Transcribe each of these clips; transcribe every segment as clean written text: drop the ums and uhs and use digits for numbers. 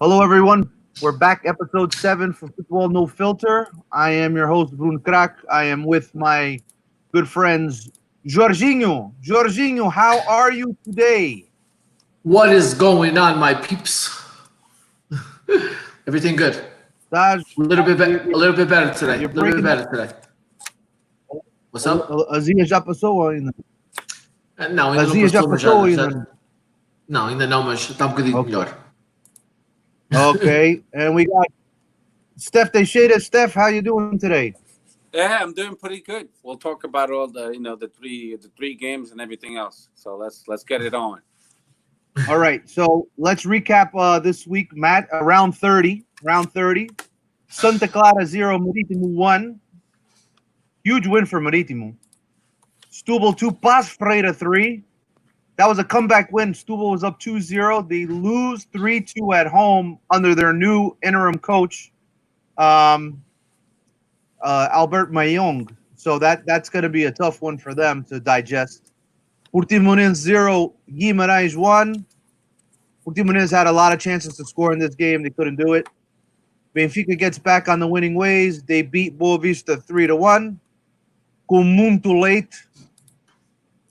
Hello, everyone. We're back, episode 7 for Futebol No Filter. I am your host, Brun Krak. I am with my good friends, Jorginho. Jorginho, how are you today? What is going on, my peeps? Everything good. Taj, A little bit better today. you're A little bit breaking up. better today. What's up? A Zia já passou ainda. Não, A ainda não Zia já passou, mas passou ainda. Não, ainda não, mas está um bocadinho Okay. melhor. Okay, and we got Steph Teixeira. Steph, how you doing today? Yeah, I'm doing pretty good. We'll talk about all the three games and everything else. So let's get it on. All right, so let's recap this week, Matt. Round 30. Santa Clara 0, Marítimo 1. Huge win for Marítimo. Setúbal 2, Paços Ferreira 3. That was a comeback win. Setúbal was up 2-0. They lose 3-2 at home under their new interim coach, Albert Mayong. So that's going to be a tough one for them to digest. Portimonense 0, Guimarães 1. Portimonense had a lot of chances to score in this game. They couldn't do it. Benfica gets back on the winning ways. They beat Boa Vista 3-1. Com muito leite.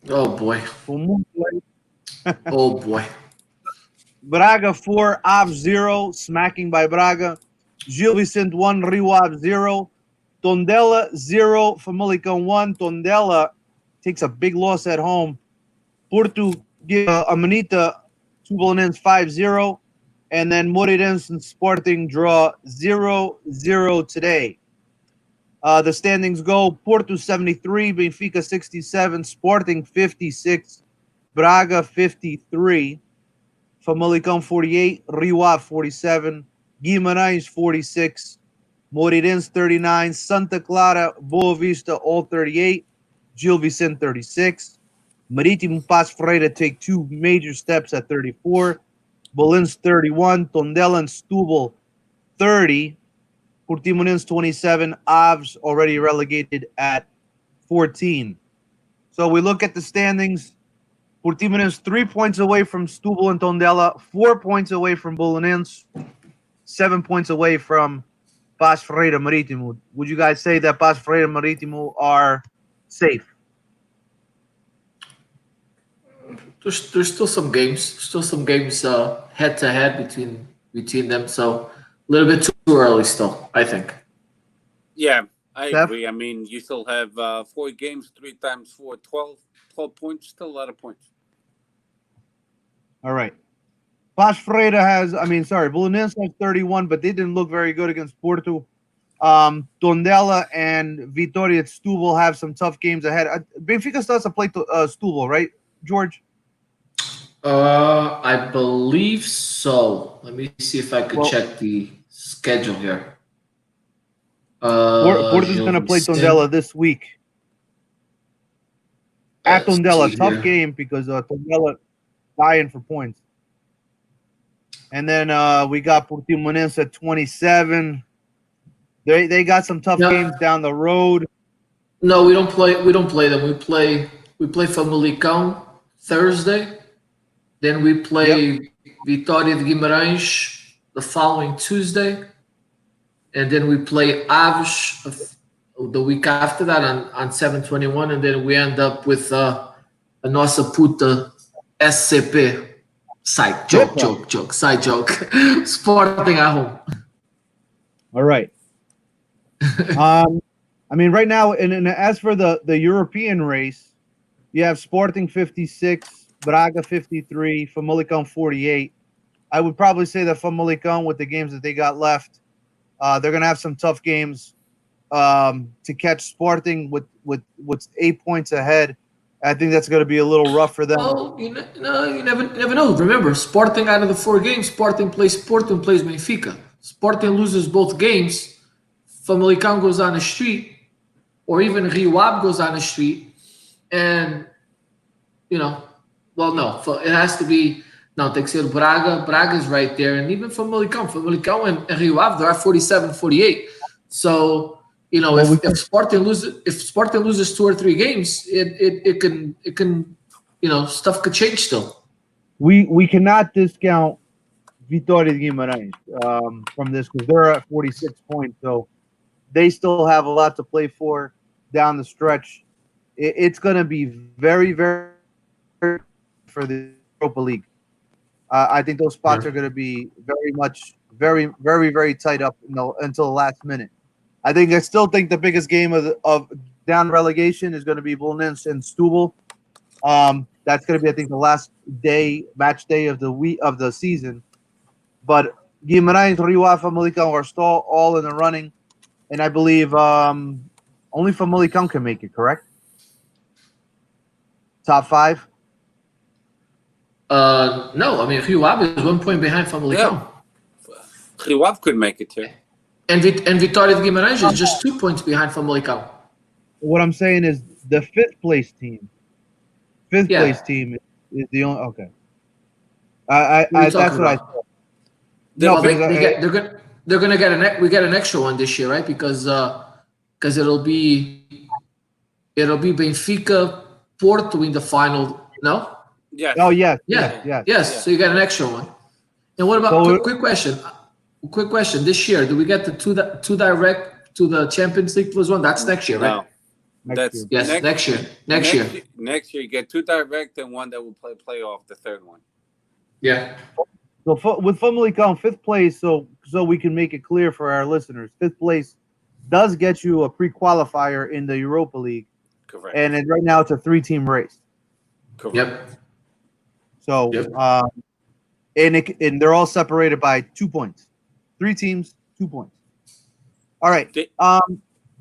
Oh boy. Com muito leite. Oh boy. Braga 4, Aves 0. Smacking by Braga. Gil Vicente 1, Rio Ave 0. Tondela 0, Famalicão 1. Tondela takes a big loss at home. Porto give Amanita Tubulanense 5-0. And then Moreirense and Sporting draw 0-0 today. The standings go Porto 73, Benfica 67, Sporting 56, Braga 53, Famalicão 48, Rio Ave 47, Guimarães 46, Moreirense 39, Santa Clara, Boa Vista all 38, Gil Vicente 36, Marítimo Paços Ferreira take two major steps at 34, Belenenses 31, Tondela and Setúbal 30, Portimonense 27, Aves already relegated at 14. So we look at the standings. Portimonense 3 points away from Setúbal and Tondela, 4 points away from Belenenses, 7 points away from Paços Ferreira Marítimo. Would you guys say that Paços Ferreira Marítimo are safe? There's still some games head to head between them. So a little bit too early still, I think. Yeah, I Steph? agree. I mean, you still have 4 games, 3 times 4, 12 points. Still a lot of points. All right. Paços Ferreira Belenenses has 31, but they didn't look very good against Porto. Tondela and Vitória Setúbal have some tough games ahead. Benfica still has to play Setúbal, right, George? I believe so. Let me see if I could check the schedule here. Porto's going to play Tondela this week. At Tondela, tough game because Tondela dying for points. And then we got Portimonense at 27. They got some tough games down the road. No, we don't play them. We play Famalicão Thursday. Then we play Vitória de Guimarães the following Tuesday. And then we play Aves the week after that on 7/21. And then we end up with a nossa puta SCP. Side joke. Sporting at home. All right. Right now, and as for the European race, you have Sporting 56, Braga 53, Famalicão 48. I would probably say that Famalicão, with the games that they got left, they're going to have some tough games to catch Sporting with 8 points ahead. I think that's going to be a little rough for them. Oh, you never know. Remember, Sporting out of the 4 games, Sporting plays Benfica. Sporting loses both games. Famalicão goes on the street, or even Rio Ave goes on the street, and no, it has to be. No, tem que ser Braga. Braga's right there, and even Famalicão and Rio Ave, they're at 47, 48. So if Sporting loses 2 or 3 games, it can stuff could change still. We cannot discount Vitória de Guimarães from this because they're at 46 points, so they still have a lot to play for down the stretch. It's going to be very, very for the Europa League. I think those spots are going to be very tight up until the last minute. I still think the biggest game of down relegation is going to be Bolnens and Stubble. That's going to be, I think, the last match day of the season. But Guimarães, Rio Ave, Famalicão are still all in the running, and I believe only Famalicão can make it. Correct? Top 5. No, I mean Rio Ave is 1 point behind Famalicão. Rio Ave could make it too. And Vitória de Guimarães is just 2 points behind Famalicão. What I'm saying is the 5th place team. Place team is the only. Okay. That's what I thought. No, they're gonna get we get an extra one this year, right? Because it'll be Benfica Porto in the final. No. Yes. Oh yes. Yes. Yes. So you get an extra one. And what about quick question? Quick question. This year, do we get the two direct to the Champions League plus 1? That's next year, right? No. Next year. Next year. Next year, you get 2 direct and 1 that will play off the 3rd one. Yeah. So with Famalicão 5th place, so we can make it clear for our listeners, 5th place does get you a pre-qualifier in the Europa League. Correct. And right now it's a 3-team race. Correct. Yep. So and they're all separated by 2 points. 3 teams, 2 points. All right.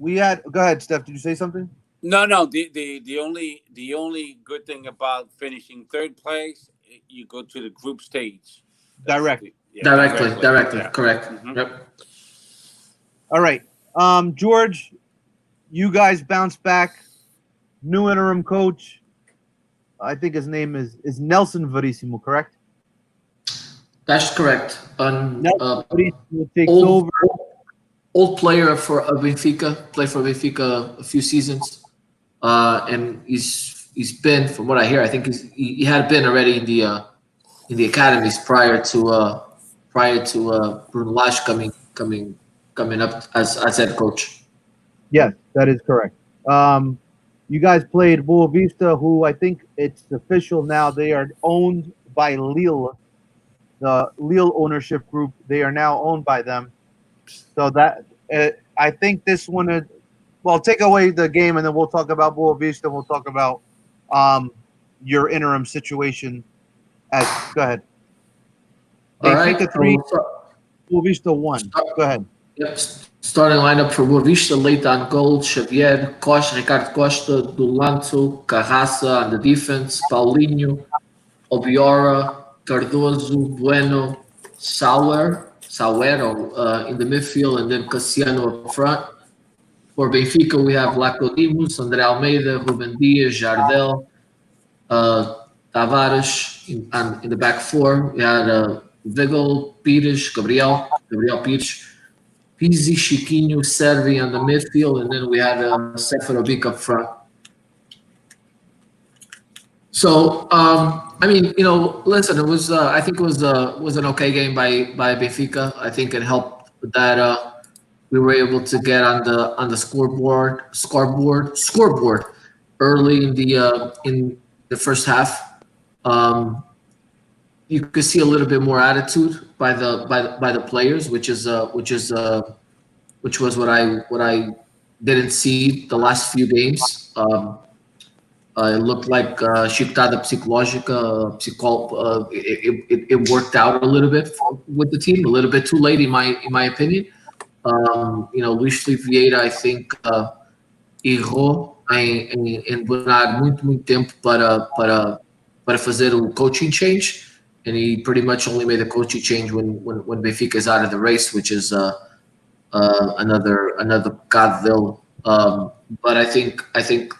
Go ahead, Steph. Did you say something? No. The only good thing about finishing 3rd place, you go to the group stage. Directly. Directly. Yeah. Correct. Mm-hmm. Yep. All right. George, you guys bounced back. New interim coach. I think his name is Nelson Verissimo, correct? That's correct. Nelson Verissimo takes over. Old player for Benfica, played for Benfica a few seasons, and he's been, from what I hear, I think he had been already in the academies prior to Bruno Lage coming up as head coach. Yes, that is correct. You guys played Boa Vista, who I think it's official now. They are owned by Lille, the Lille ownership group. They are now owned by them. So that I think this one, take away the game, and then we'll talk about Boa Vista. We'll talk about your interim situation. Go ahead. Benfica 3, Boa Vista 1. Go ahead. Yep. Starting lineup for Boa Vista: Leite goal, Xavier, Ricardo Costa, Dulanto, Carraça on the defense, Paulinho, Obiora, Cardoso, Bueno, Sauer in the midfield, and then Cassiano up front. For Benfica, we have Lacodimos, André Almeida, Ruben Dias, Jardel, Tavares in the back 4. We had Vigil, Pires, Gabriel Pires, Pizzi, Chiquinho, Servi on the midfield, and then we had Seferovic up front. So, listen, it was I think it was an okay game by Benfica. I think it helped that we were able to get on the scoreboard early in the first half. You could see a little bit more attitude by the players, which was what I didn't see the last few games. It looked like chictada psicológica, it worked out a little bit with the team, a little bit too late in my opinion. Luís Filipe Vieira, I think, errou em durar muito tempo para fazer o coaching change, and he pretty much only made the coaching change when Benfica is out of the race, which is another Godville. But I think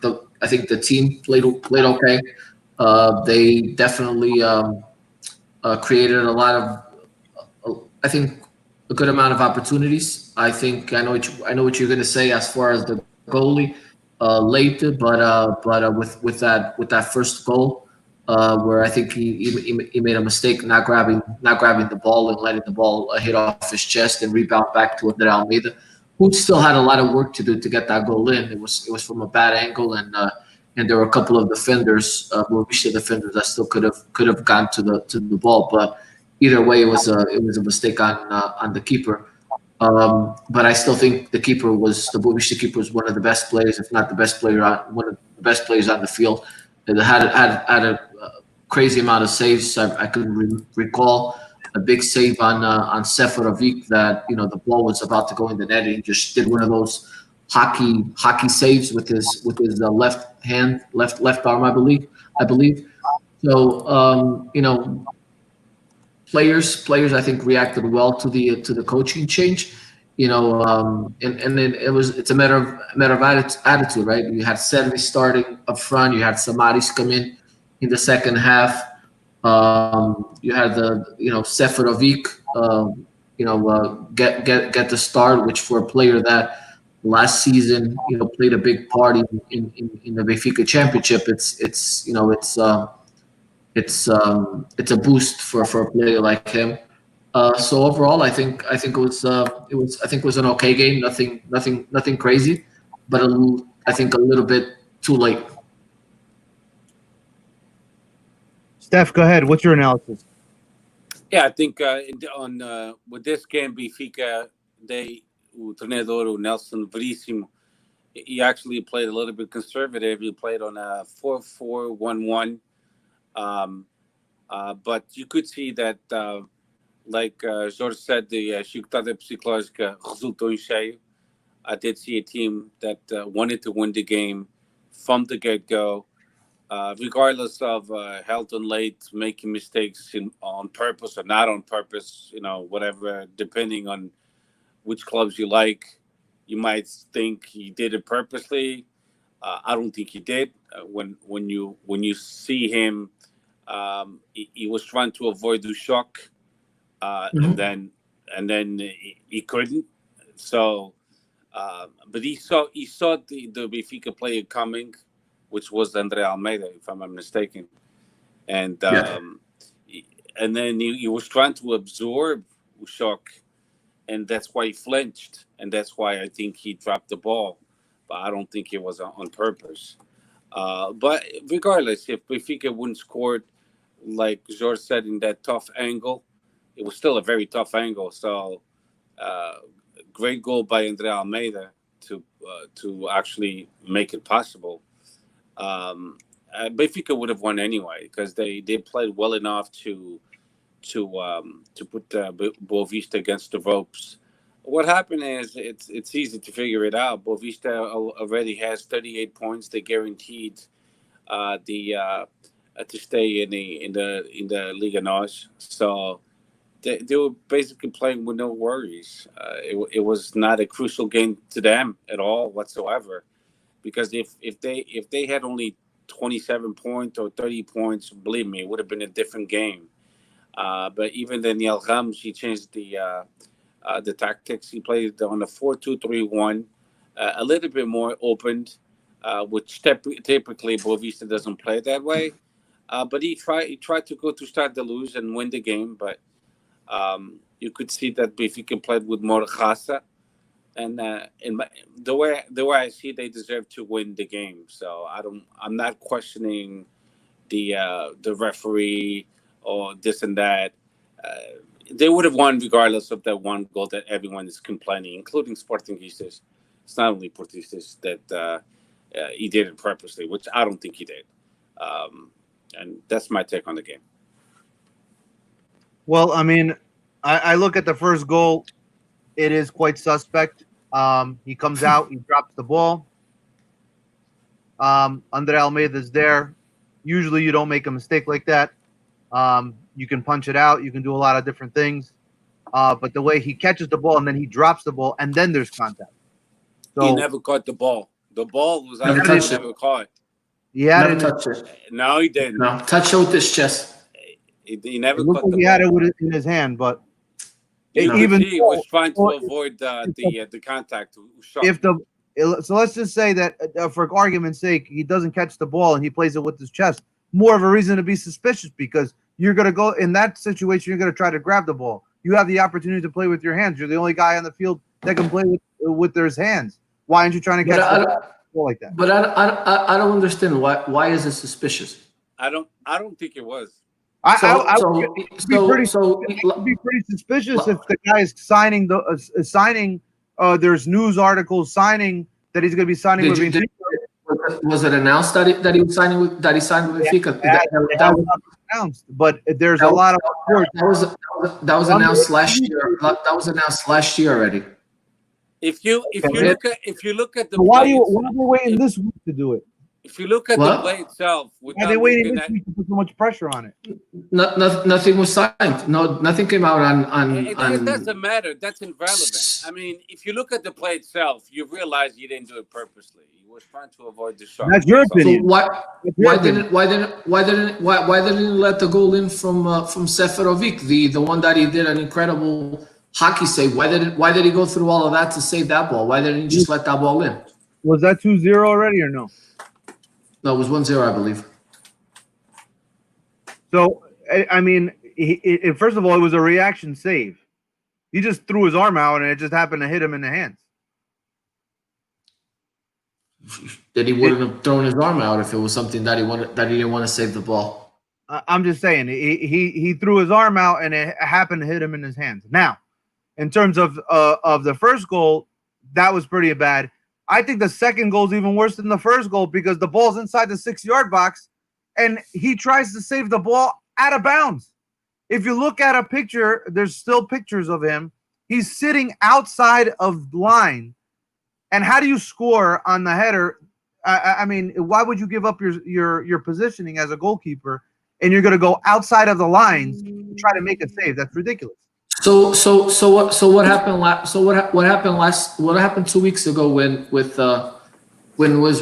the team played okay. They definitely created a lot of, I think, a good amount of opportunities. I think I know what you're going to say as far as the goalie later, but with that first goal, where I think he made a mistake not grabbing the ball and letting the ball hit off his chest and rebound back to Andre Almeida, who still had a lot of work to do to get that goal in. It was from a bad angle, and there were a couple of defenders, Boavista defenders, that still could have gone to the ball. But either way, it was a mistake on the keeper. But I still think the Boavista keeper was one of the best players, if not the best player one of the best players on the field. And had a crazy amount of saves. I couldn't recall a big save on Seferovic that the ball was about to go in the net, and he just did one of those hockey saves with his left hand, left arm, I believe. So players I think reacted well to the coaching change. And then it's a matter of attitude, right? You had Servi starting up front, you had Samaris come in the second half. You had Seferovic get the start, which for a player that last season played a big part in the Benfica championship, it's a boost for a player like him. So overall, I think it was an okay game. Nothing crazy, but I think a little bit too late. Steph, go ahead. What's your analysis? Yeah, I think with this game, Benfica, o treinador, o Nelson Veríssimo, he actually played a little bit conservative. He played on a 4-4-1-1. But you could see that, like Jorge said, the chicotada psicológica resultou em cheio. I did see a team that wanted to win the game from the get-go, regardless of Helton late, making mistakes on purpose or not on purpose, whatever, depending on which clubs you like. You might think he did it purposely. I don't think he did. When you see him, he was trying to avoid the shock, and then he couldn't. So, but he saw the Benfica player coming, which was Andre Almeida, if I'm not mistaken, and and then he was trying to absorb shock, and that's why he flinched, and that's why I think he dropped the ball. But I don't think it was on purpose. But regardless, if Benfica wouldn't scored, like George said, in that tough angle, it was still a very tough angle. So, great goal by Andre Almeida to actually make it possible. Benfica would have won anyway because they played well enough to put Boavista against the ropes. What happened is it's easy to figure it out. Boavista already has 38 points. They guaranteed to stay in the Liga Now. So they were basically playing with no worries. It was not a crucial game to them at all whatsoever. Because if they had only 27 points or 30 points, believe me, it would have been a different game. But even Daniel Ramos, he changed the tactics. He played on a 4-2-3-1, a little bit more opened, which typically Boavista doesn't play that way. But he tried to go to start the lose and win the game. But you could see that Benfica played with more raça. And the way I see, they deserve to win the game. So I'm not questioning the referee or this and that. They would have won regardless of that one goal that everyone is complaining, including Sportingistas. It's not only Portistas that he did it purposely, which I don't think he did. And that's my take on the game. Well, I mean, I look at the first goal. It is quite suspect. He comes out, he drops the ball. Andre Almeida's there. Usually you don't make a mistake like that. You can punch it out. You can do a lot of different things. But the way he catches the ball and then he drops the ball and then there's contact. So he never caught the ball. The ball was out there. He never caught. Yeah, never touched it. No, he didn't. No, touch it with his chest. He never it looked caught like the he ball. had it in his hand, but Even he was trying to avoid the contact. So let's just say that for argument's sake, he doesn't catch the ball and he plays it with his chest. more of a reason to be suspicious because you're going to go in that situation. You're going to try to grab the ball. You have the opportunity to play with your hands. You're the only guy on the field that can play with their hands. Why aren't you trying to catch the ball like that? But I don't understand why is it suspicious? I don't think it was. I would be pretty suspicious if the guy is signing there's news articles signing that he's going to be signing with Benfica. Was it announced that he was signing with signed with Benfica? That was not announced, but there's a lot of reports. That was announced last year. That was announced last year already. If you look at the why are they waiting this week to do it? If you look at the play itself, why are they waiting this week to put so much pressure on it? Nothing was signed. No, nothing came out on. It doesn't matter. That's irrelevant. I mean, if you look at the play itself, you realize you didn't do it purposely. You was trying to avoid the shot. That's your opinion. So why didn't let the goal in from Seferovic, the one that he did an incredible hockey save? Why did he go through all of that to save that ball? Why didn't he just let that ball in? Was that 2-0 already or no? No, it was 1-0, I believe. So, I mean, first of all, it was a reaction save. He just threw his arm out, and it just happened to hit him in the hands. That he wouldn't have thrown his arm out if it was something that he didn't want to save the ball. I'm just saying, he threw his arm out, and it happened to hit him in his hands. Now, in terms of the first goal, that was pretty bad. I think the second goal is even worse than the first goal because the ball's inside the 6-yard box and he tries to save the ball out of bounds. If you look at a picture, there's still pictures of him. He's sitting outside of line. And how do you score on the header? I mean, why would you give up your positioning as a goalkeeper and you're going to go outside of the lines to try to make a save? That's ridiculous. So what happened 2 weeks ago when it was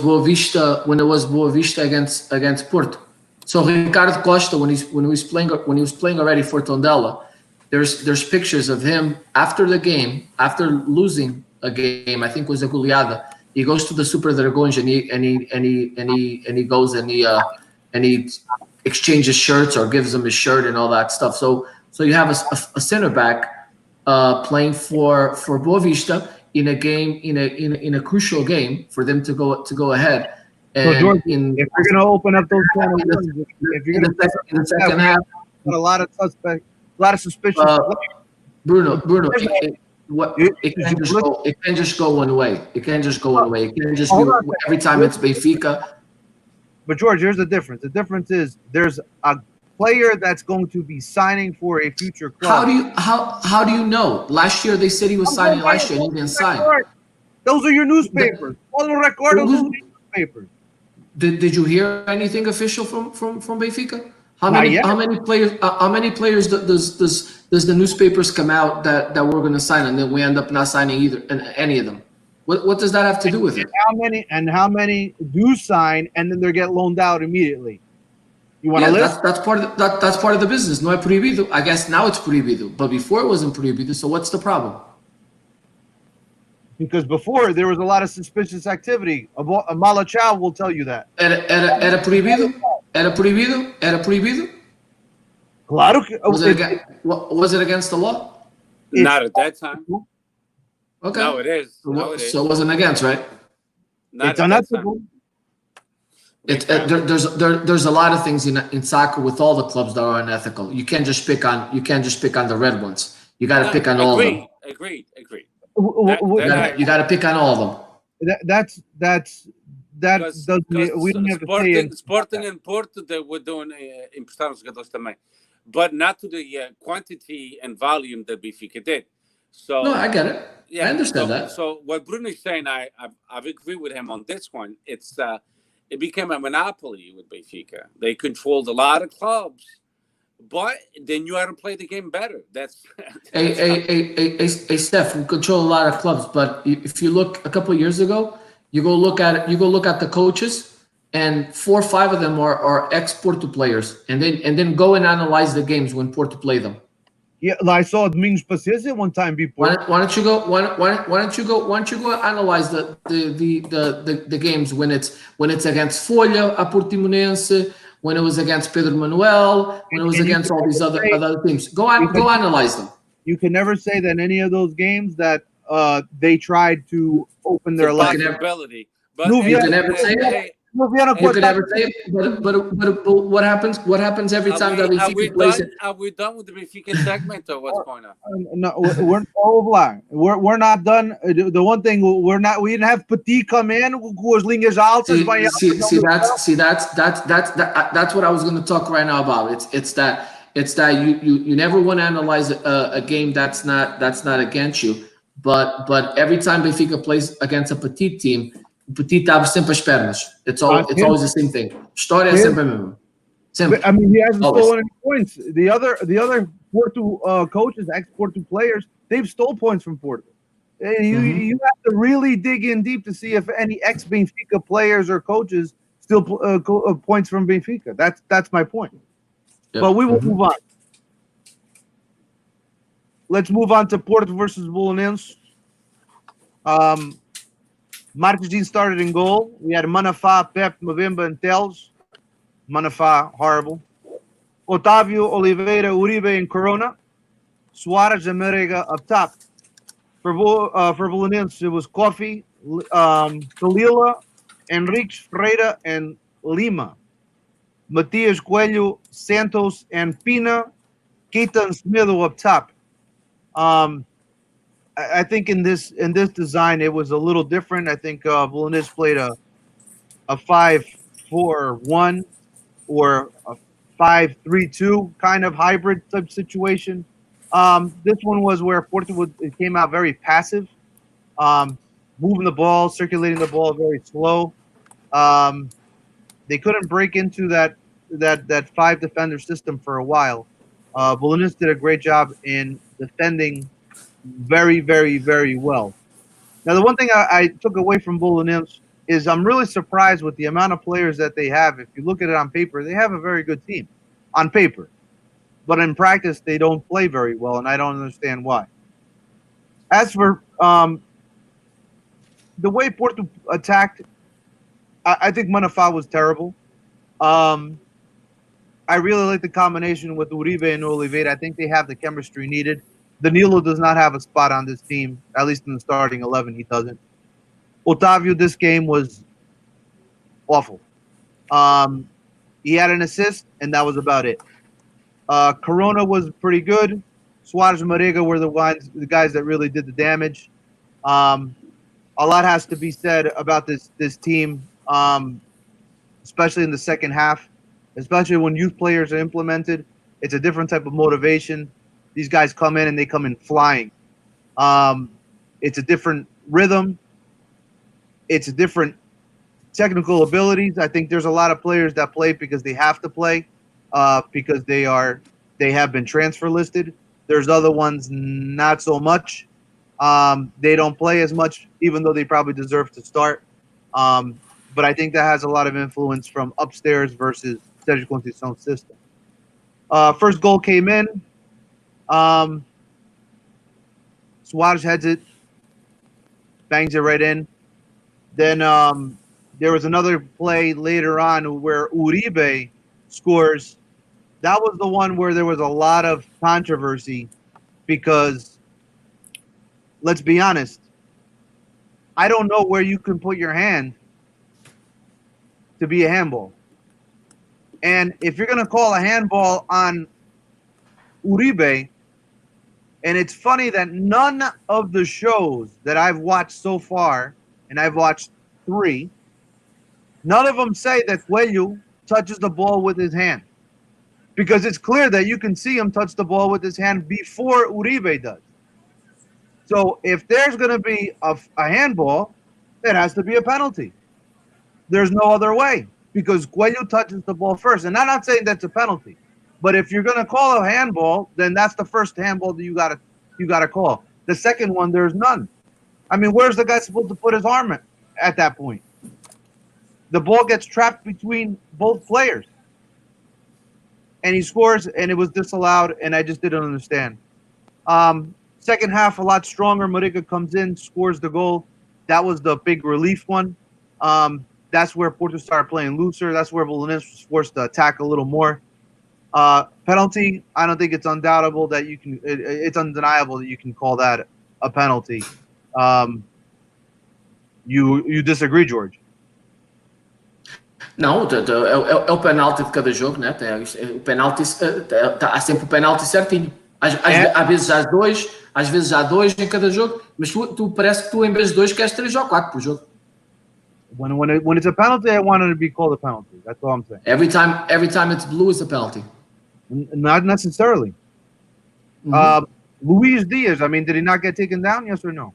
Boavista against Porto? So Ricardo Costa when he was playing already for Tondela, there's pictures of him after the game, after losing a game, I think it was a goleada. He goes to the Super Dragões and he goes and he exchanges shirts or gives them his shirt and all that stuff. So you have a center back playing for Boavista in a game in a crucial game for them to go ahead. And so George, if you're going to open up those kind of ones, if you're going to in the second half, a lot of suspicion. Bruno, it can just go one way. It can just go one way. It can just be every time it's Benfica. But George, here's the difference. The difference is there's a player that's going to be signing for a future club. How do you know? Last year they said he was signing last year and he didn't sign. Those are your newspapers. All the record, those are newspapers. Did you hear anything official from Benfica? How many players does the newspapers come out that we're going to sign and then we end up not signing any of them? What does that have to do with it? How many do sign and then they get loaned out immediately? You want to list? That's part of the business. No é proibido. I guess now it's proibido, but before it wasn't proibido. So what's the problem? Because before there was a lot of suspicious activity. Malachau will tell you that. Era proibido? Era proibido? Era proibido? Claro que, was it against the law? Not at that time. Okay. No, it is. So it wasn't against, right? Not it's unethical. There's a lot of things in soccer with all the clubs that are unethical. You can't just pick on the red ones. You got to pick on all of them. Agreed. You got to pick on all of them. We don't have to say it. Sporting and Porto, they were doing emprestaram jogadores também, but not to the quantity and volume that Benfica did. So no, I get it. Yeah, I understand that. So what Bruno is saying, I agree with him on this one. It became a monopoly with Benfica. They controlled a lot of clubs, but then you had to play the game better. That's Steph, we control a lot of clubs, but if you look a couple of years ago, you go look at the coaches, and 4 or 5 of them are ex-Porto players, and then go and analyze the games when Porto play them. Yeah, I saw Domingos Paciência one time before. Why don't you go analyze the games when it's against Folha, a Portimonense, when it was against Pedro Manuel, when it was And you against can all these never say- other teams. Go analyze them. You can never say that any of those games that they tried to open It's their a legs. possibility. But No, You can never say it. hey, No viene a You can contar. never say it, but what happens? What happens every time that Benfica plays it? are we done with the Benfica segment or what's going on? No, we're all blind. We're not done. The one thing we didn't have Petit come in com as linhas altas. That's what I was going to talk right now about. It's that you never want to analyze a game that's not against you, but every time Benfica plays against a petite team, Petit abre sempre as pernas. It's always the same thing. História é sempre a mesma. Sempre. I mean, he hasn't Always. stolen any points. The other Porto coaches, ex-Porto players, they've stole points from Porto. You have to really dig in deep to see if any ex-Benfica players or coaches steal points from Benfica. That's my point. Yeah. But we will move on. Let's move on to Porto versus Belenenses. Marquezine started in goal. We had Manafá, Pep, Mavemba, and Teles. Manafá, horrible. Otávio, Oliveira, Uribe, and Corona. Suarez and Merega up top. For Belenenses, it was Coffee, Kalila, Enrique Freire, and Lima. Matias Coelho, Santos, and Pina. Keita and Smitho up top. I think in this design it was a little different. I think Belenenses played a 5-4-1 or a 5-3-2 kind of hybrid type situation. This one was where Porto it came out very passive, moving the ball, circulating the ball very slow. They couldn't break into that five defender system for a while. Belenenses did a great job in defending very, very, very well. Now, the one thing I took away from Belenenses is I'm really surprised with the amount of players that they have. If you look at it on paper, they have a very good team on paper. But in practice, they don't play very well, and I don't understand why. As for the way Porto attacked, I think Manafá was terrible. I really like the combination with Uribe and Oliveira. I think they have the chemistry needed. Danilo does not have a spot on this team, at least in the starting 11. He doesn't. Otávio, this game was awful. He had an assist, and that was about it. Corona was pretty good. Suarez and Marega were the guys that really did the damage. A lot has to be said about this team, especially in the second half, especially when youth players are implemented. It's a different type of motivation. These guys come in and they come in flying. It's a different rhythm. It's a different technical abilities. I think there's a lot of players that play because they have to play, because they have been transfer listed. There's other ones not so much. They don't play as much, even though they probably deserve to start. But I think that has a lot of influence from upstairs versus Sergio Conceição's system. First goal came in. Suarez heads it, bangs it right in. Then there was another play later on where Uribe scores. That was the one where there was a lot of controversy because, let's be honest, I don't know where you can put your hand to be a handball. And if you're going to call a handball on Uribe, and it's funny that none of the shows that I've watched so far, and I've watched 3, none of them say that Coelho touches the ball with his hand. Because it's clear that you can see him touch the ball with his hand before Uribe does. So if there's going to be a handball, it has to be a penalty. There's no other way because Coelho touches the ball first. And I'm not saying that's a penalty. But if you're going to call a handball, then that's the first handball that you gotta call. The second one, there's none. I mean, where's the guy supposed to put his arm at that point? The ball gets trapped between both players. And he scores, and it was disallowed, and I just didn't understand. Second half, a lot stronger. Marega comes in, scores the goal. That was the big relief one. That's where Porto started playing looser. That's where Belenenses was forced to attack a little more. Penalty, I don't think it's undoubtable that you can. It's undeniable that you can call that a penalty. You disagree, George? Não, é o penalti de cada jogo, né? O penalti, há sempre o penalti certinho. Às vezes há dois, às vezes há dois em cada jogo, mas tu parece que tu em vez de dois queres 3 ou 4 por jogo. When it's a penalty, I want it to be called a penalty. That's all I'm saying. Every time it's blue, it's a penalty. Not necessarily. Luis Diaz, I mean, did he not get taken down? Yes or no?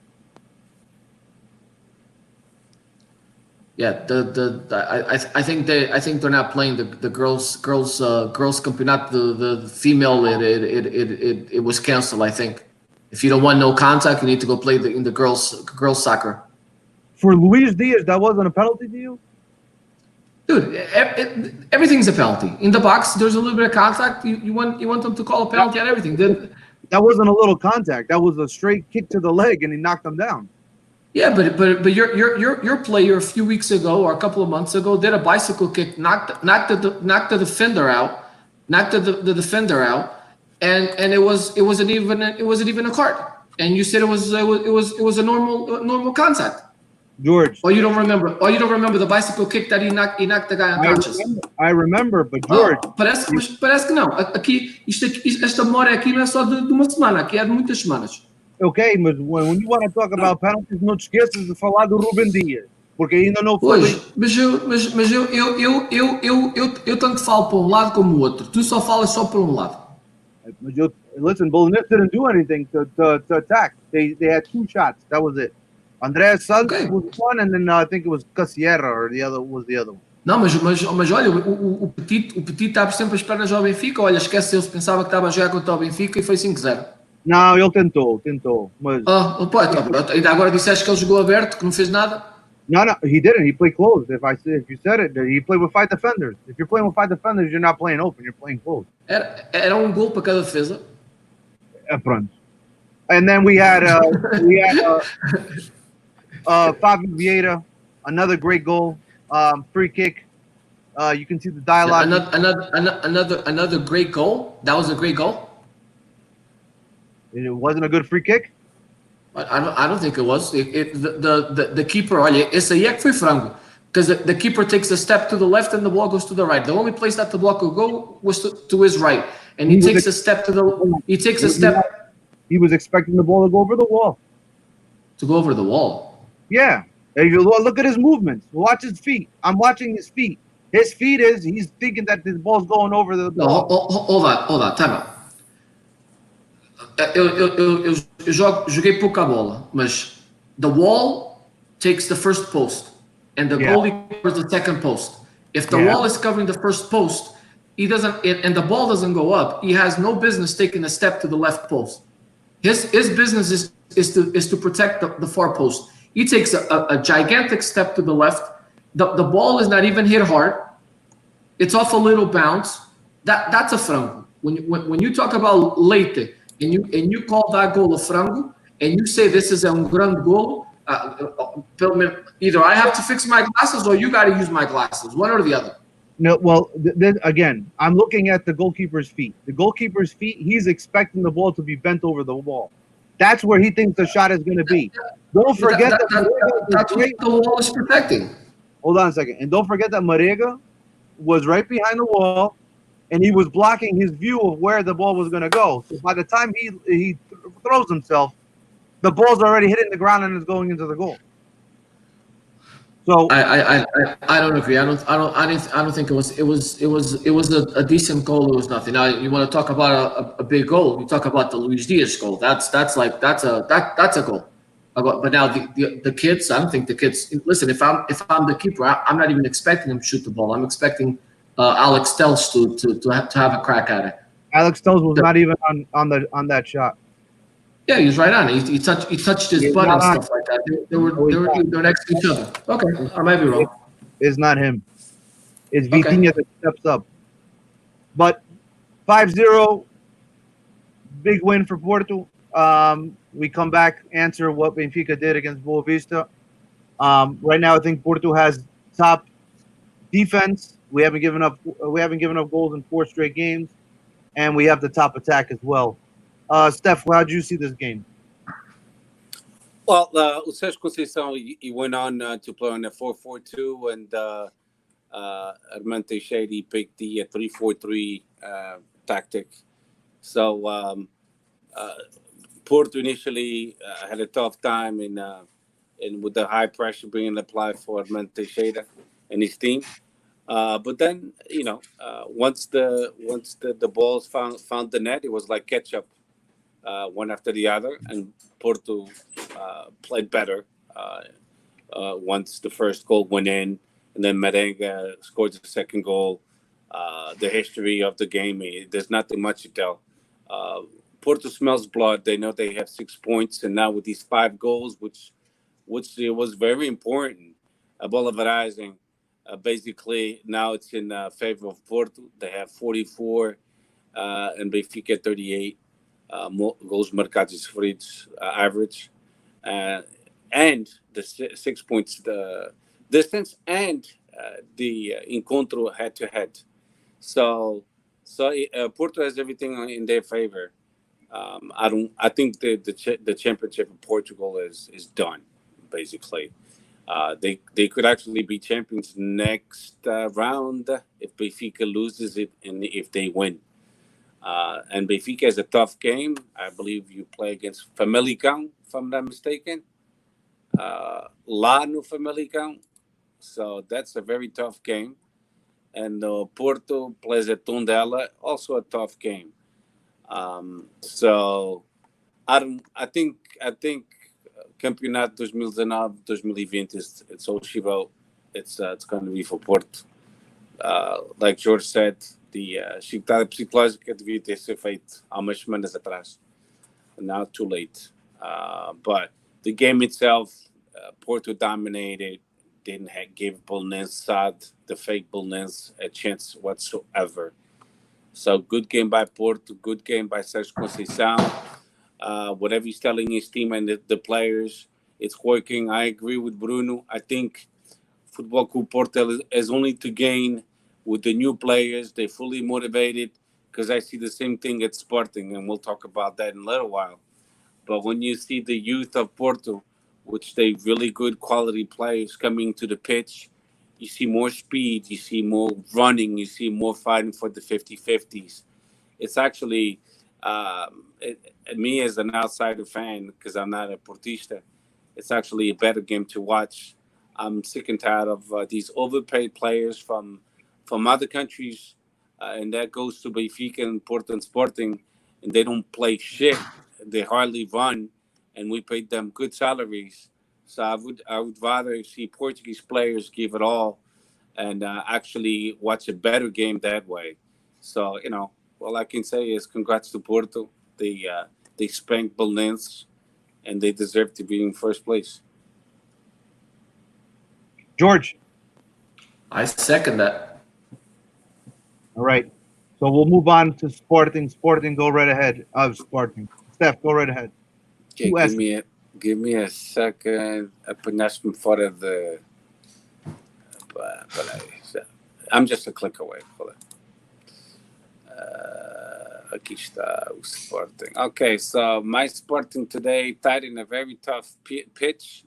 Yeah, I think they're not playing the girls campeonato, the female it was canceled. I think if you don't want no contact, you need to go play in the girls soccer. For Luis Diaz, that wasn't a penalty to you? Dude, everything's a penalty. In the box, there's a little bit of contact. You want them to call a penalty at everything. That wasn't a little contact. That was a straight kick to the leg, and he knocked him down. Yeah, but your player a few weeks ago or a couple of months ago did a bicycle kick, knocked the defender out, and it wasn't even a card. And you said it was a normal contact. George. Or you don't remember the bicycle kick that he knocked the guy unconscious. I remember, but George. Parece que não. Aqui, esta memória aqui não é só de uma semana, aqui é de muitas semanas. Okay, but when you want to talk about penalties, não te esqueças de falar do Rubem Dias, porque ainda não foi. Mas eu tanto falo para um lado como o outro. Tu só falas só para um lado. Listen, Belenenses didn't do anything to attack. They had 2 shots. That was it. Andreas Santos was one, and then I think it was Casierra or the other one. Não, mas olha, o Petit estava sempre a esperar ao Benfica. Olha, esquece, ele pensava que estava a jogar contra o Benfica e foi 5-0. Não, ele tentou. Mas... ainda agora disseste que ele jogou aberto, que não fez nada? No, he didn't. He played closed. If you said it, he played with 5 defenders. If you're playing with 5 defenders, you're not playing open. You're playing closed. Era um gol para cada defesa. Pronto. And then we had Fabio Vieira, another great goal, free kick. You can see the dialogue. Another great goal. That was a great goal. It wasn't a good free kick. I don't think it was. The keeper, olha, esse aí é que foi frango. Because the keeper takes a step to the left and the ball goes to the right. The only place that the ball could go was to his right, and he takes a step to the. He takes a step. He was expecting the ball to go over the wall. To go over the wall. Yeah. If you look at his movements, watch his feet. I'm watching his feet. His feet he's thinking that this ball's going over the ball. No, hold on, time out. Eu joguei pouca bola, mas the wall takes the first post and the goalie covers the second post. If the wall is covering the first post, he doesn't, and the ball doesn't go up, he has no business taking a step to the left post. His business is to protect the far post. He takes a gigantic step to the left. The ball is not even hit hard. It's off a little bounce. That's a frango. When you talk about Leite and you call that goal a frango and you say this is a grande goal, either I have to fix my glasses or you got to use my glasses, one or the other. No, well, again, I'm looking at the goalkeeper's feet. The goalkeeper's feet, he's expecting the ball to be bent over the wall. That's where he thinks the shot is going to be. Don't forget that's what the wall is protecting. Hold on a second. And don't forget that Marega was right behind the wall, and he was blocking his view of where the ball was going to go. So by the time he throws himself, the ball's already hitting the ground and is going into the goal. So I don't agree. I don't think it was a decent goal. It was nothing. Now you want to talk about a big goal. You talk about the Luis Diaz goal. That's a goal. But now the kids, I don't think the kids. Listen, if I'm the keeper, I'm not even expecting him to shoot the ball. I'm expecting Alex Telles to have a crack at it. Alex Telles was not even on that shot. Yeah, he was right on it. He touched his butt and stuff like that. They were next to each other. Okay, I might be wrong. It's not him. It's Vitinha that steps up. But 5-0, big win for Porto. We come back, answer what Benfica did against Boa Vista. Right now, I think Porto has top defense. We haven't given up goals in 4 straight games, and we have the top attack as well. Steph, how did you see this game? Well, o Sérgio Conceição, he went on to play on a 4-4-2, and Armando Teixeira, he picked the 3-4-3 tactic. So Porto initially had a tough time in with the high pressure being applied for Armando Teixeira and his team. But then, once the balls found the net, it was like ketchup, one after the other, and Porto played better once the first goal went in, and then Merengue scored the second goal. The history of the game, there's nothing much to tell. Porto smells blood. They know they have 6 points, and now with these 5 goals, which it was very important, Bolivarizing. Basically, now it's in favor of Porto. They have 44 and Benfica 38 goals marcados sofridos average, and the 6 points the distance, and the encontro head to head. So Porto has everything in their favor. I think the championship of Portugal is done, basically. They could actually be champions next round if Benfica loses it and if they win. And Benfica is a tough game. I believe you play against Famalicão, if I'm not mistaken. Lá no Famalicão. So that's a very tough game. And Porto plays at Tondela, also a tough game. So I think Campeonato 2019-2020 it's horrível. It's going to be for Porto. Like George said, the chicotada psicológica devia ter sido feito há umas semanas atrás. Now too late. But the game itself, Porto dominated. Didn't give Belenenses, the fake Belenenses, a chance whatsoever. So good game by Porto, good game by Sérgio Conceição. Whatever he's telling his team and the players, it's working. I agree with Bruno. I think Futebol Clube Porto has only to gain with the new players. They're fully motivated, because I see the same thing at Sporting, and we'll talk about that in a little while. But when you see the youth of Porto, which they really good quality players coming to the pitch, you see more speed, you see more running, you see more fighting for the 50-50s. It's actually, me as an outsider fan, because I'm not a Portista, it's actually a better game to watch. I'm sick and tired of these overpaid players from other countries, and that goes to Benfica and Porto and Sporting, and they don't play shit. They hardly run, and we paid them good salaries. So I would rather see Portuguese players give it all, and actually watch a better game that way. So all I can say is congrats to Porto. They spanked Belenenses, and they deserve to be in first place. George. I second that. All right. So we'll move on to Sporting. Sporting, go right ahead. Sporting. Steph, go right ahead. Okay, give me a second. Apanhaste-me fora de. I'm just a click away. Hold on. Aqui está o Sporting. Okay, so my Sporting today tied in a very tough pitch.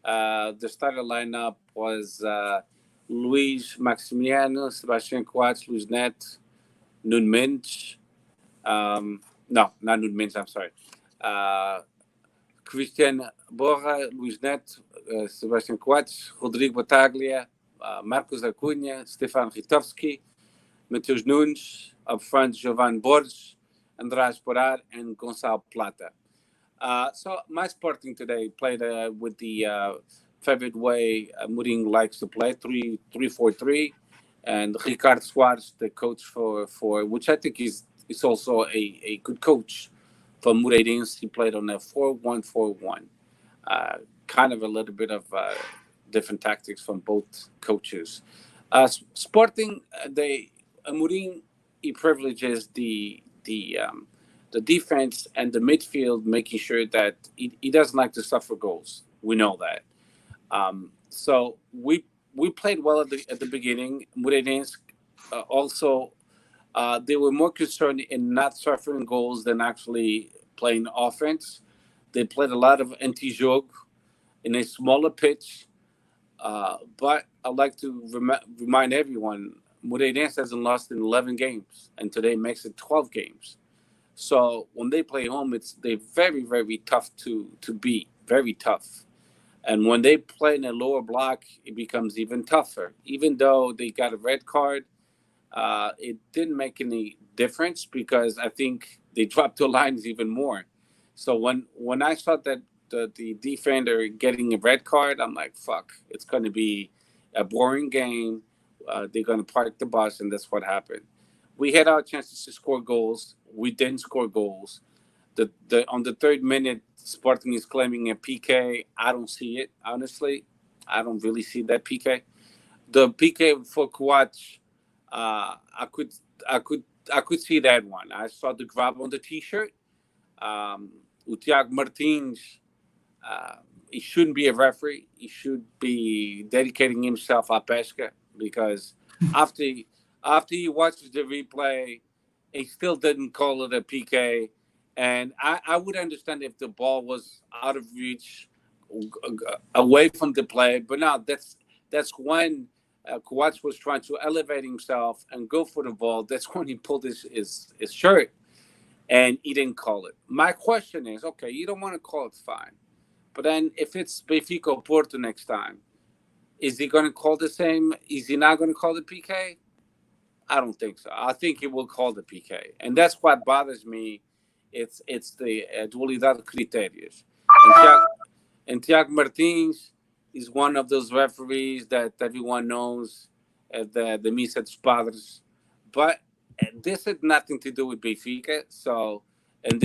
The starter lineup was Luís Maximiano, Sebastião Coates, Luís Neto, Nuno Mendes. No, not Nuno Mendes, I'm sorry. Christian Borja, Luís Neto, Sebastião Coates, Rodrigo Bataglia, Marcos Acunha, Stefan Ritovski, Mateus Nunes, up front Giovanni Borges, András Porar, and Gonçalo Plata. So my Sporting today played with the favorite way Mourinho likes to play, 3-4-3, and Ricardo Soares, the coach for which I think is also a good coach for Moreirense. He played on a 4-1-4-1, kind of a little bit of different tactics from both coaches. Sporting, Mourinho, he privileges the defense and the midfield, making sure that he doesn't like to suffer goals. We know that. So we we played well at the beginning. Moreirense also they were more concerned in not suffering goals than actually playing offense. They played a lot of anti-jogo in a smaller pitch. But I'd like to remind everyone, Moreirense hasn't lost in 11 games, and today makes it 12 games. So when they play home, they're very, very tough to beat, very tough. And when they play in a lower block, it becomes even tougher. Even though they got a red card, it didn't make any difference because I think they dropped the lines even more. So when I saw that the defender getting a red card, I'm like, fuck, it's going to be a boring game. They're going to park the bus, and that's what happened. We had our chances to score goals. We didn't score goals. The on the third minute, Sporting is claiming a PK. I don't see it, honestly. I don't really see that PK. The PK for Kouach, I could I could I could see that one. I saw the grab on the T-shirt. O Tiago Martins, he shouldn't be a referee. He should be dedicating himself à pesca because after after he watches the replay, he still didn't call it a PK. And I would understand if the ball was out of reach, away from the play. But now that's when Kouach was trying to elevate himself and go for the ball. That's when he pulled his shirt and he didn't call it. My question is, okay, you don't want to call it, fine. But then if it's Benfica or Porto next time, is he going to call the same? Is he not going to call the PK? I don't think so. I think he will call the PK. And that's what bothers me. It's the dualidade de critérios. And Tiago Martins is one of those referees that everyone knows at the Missa dos Padres. But this had nothing to do with Benfica. So, and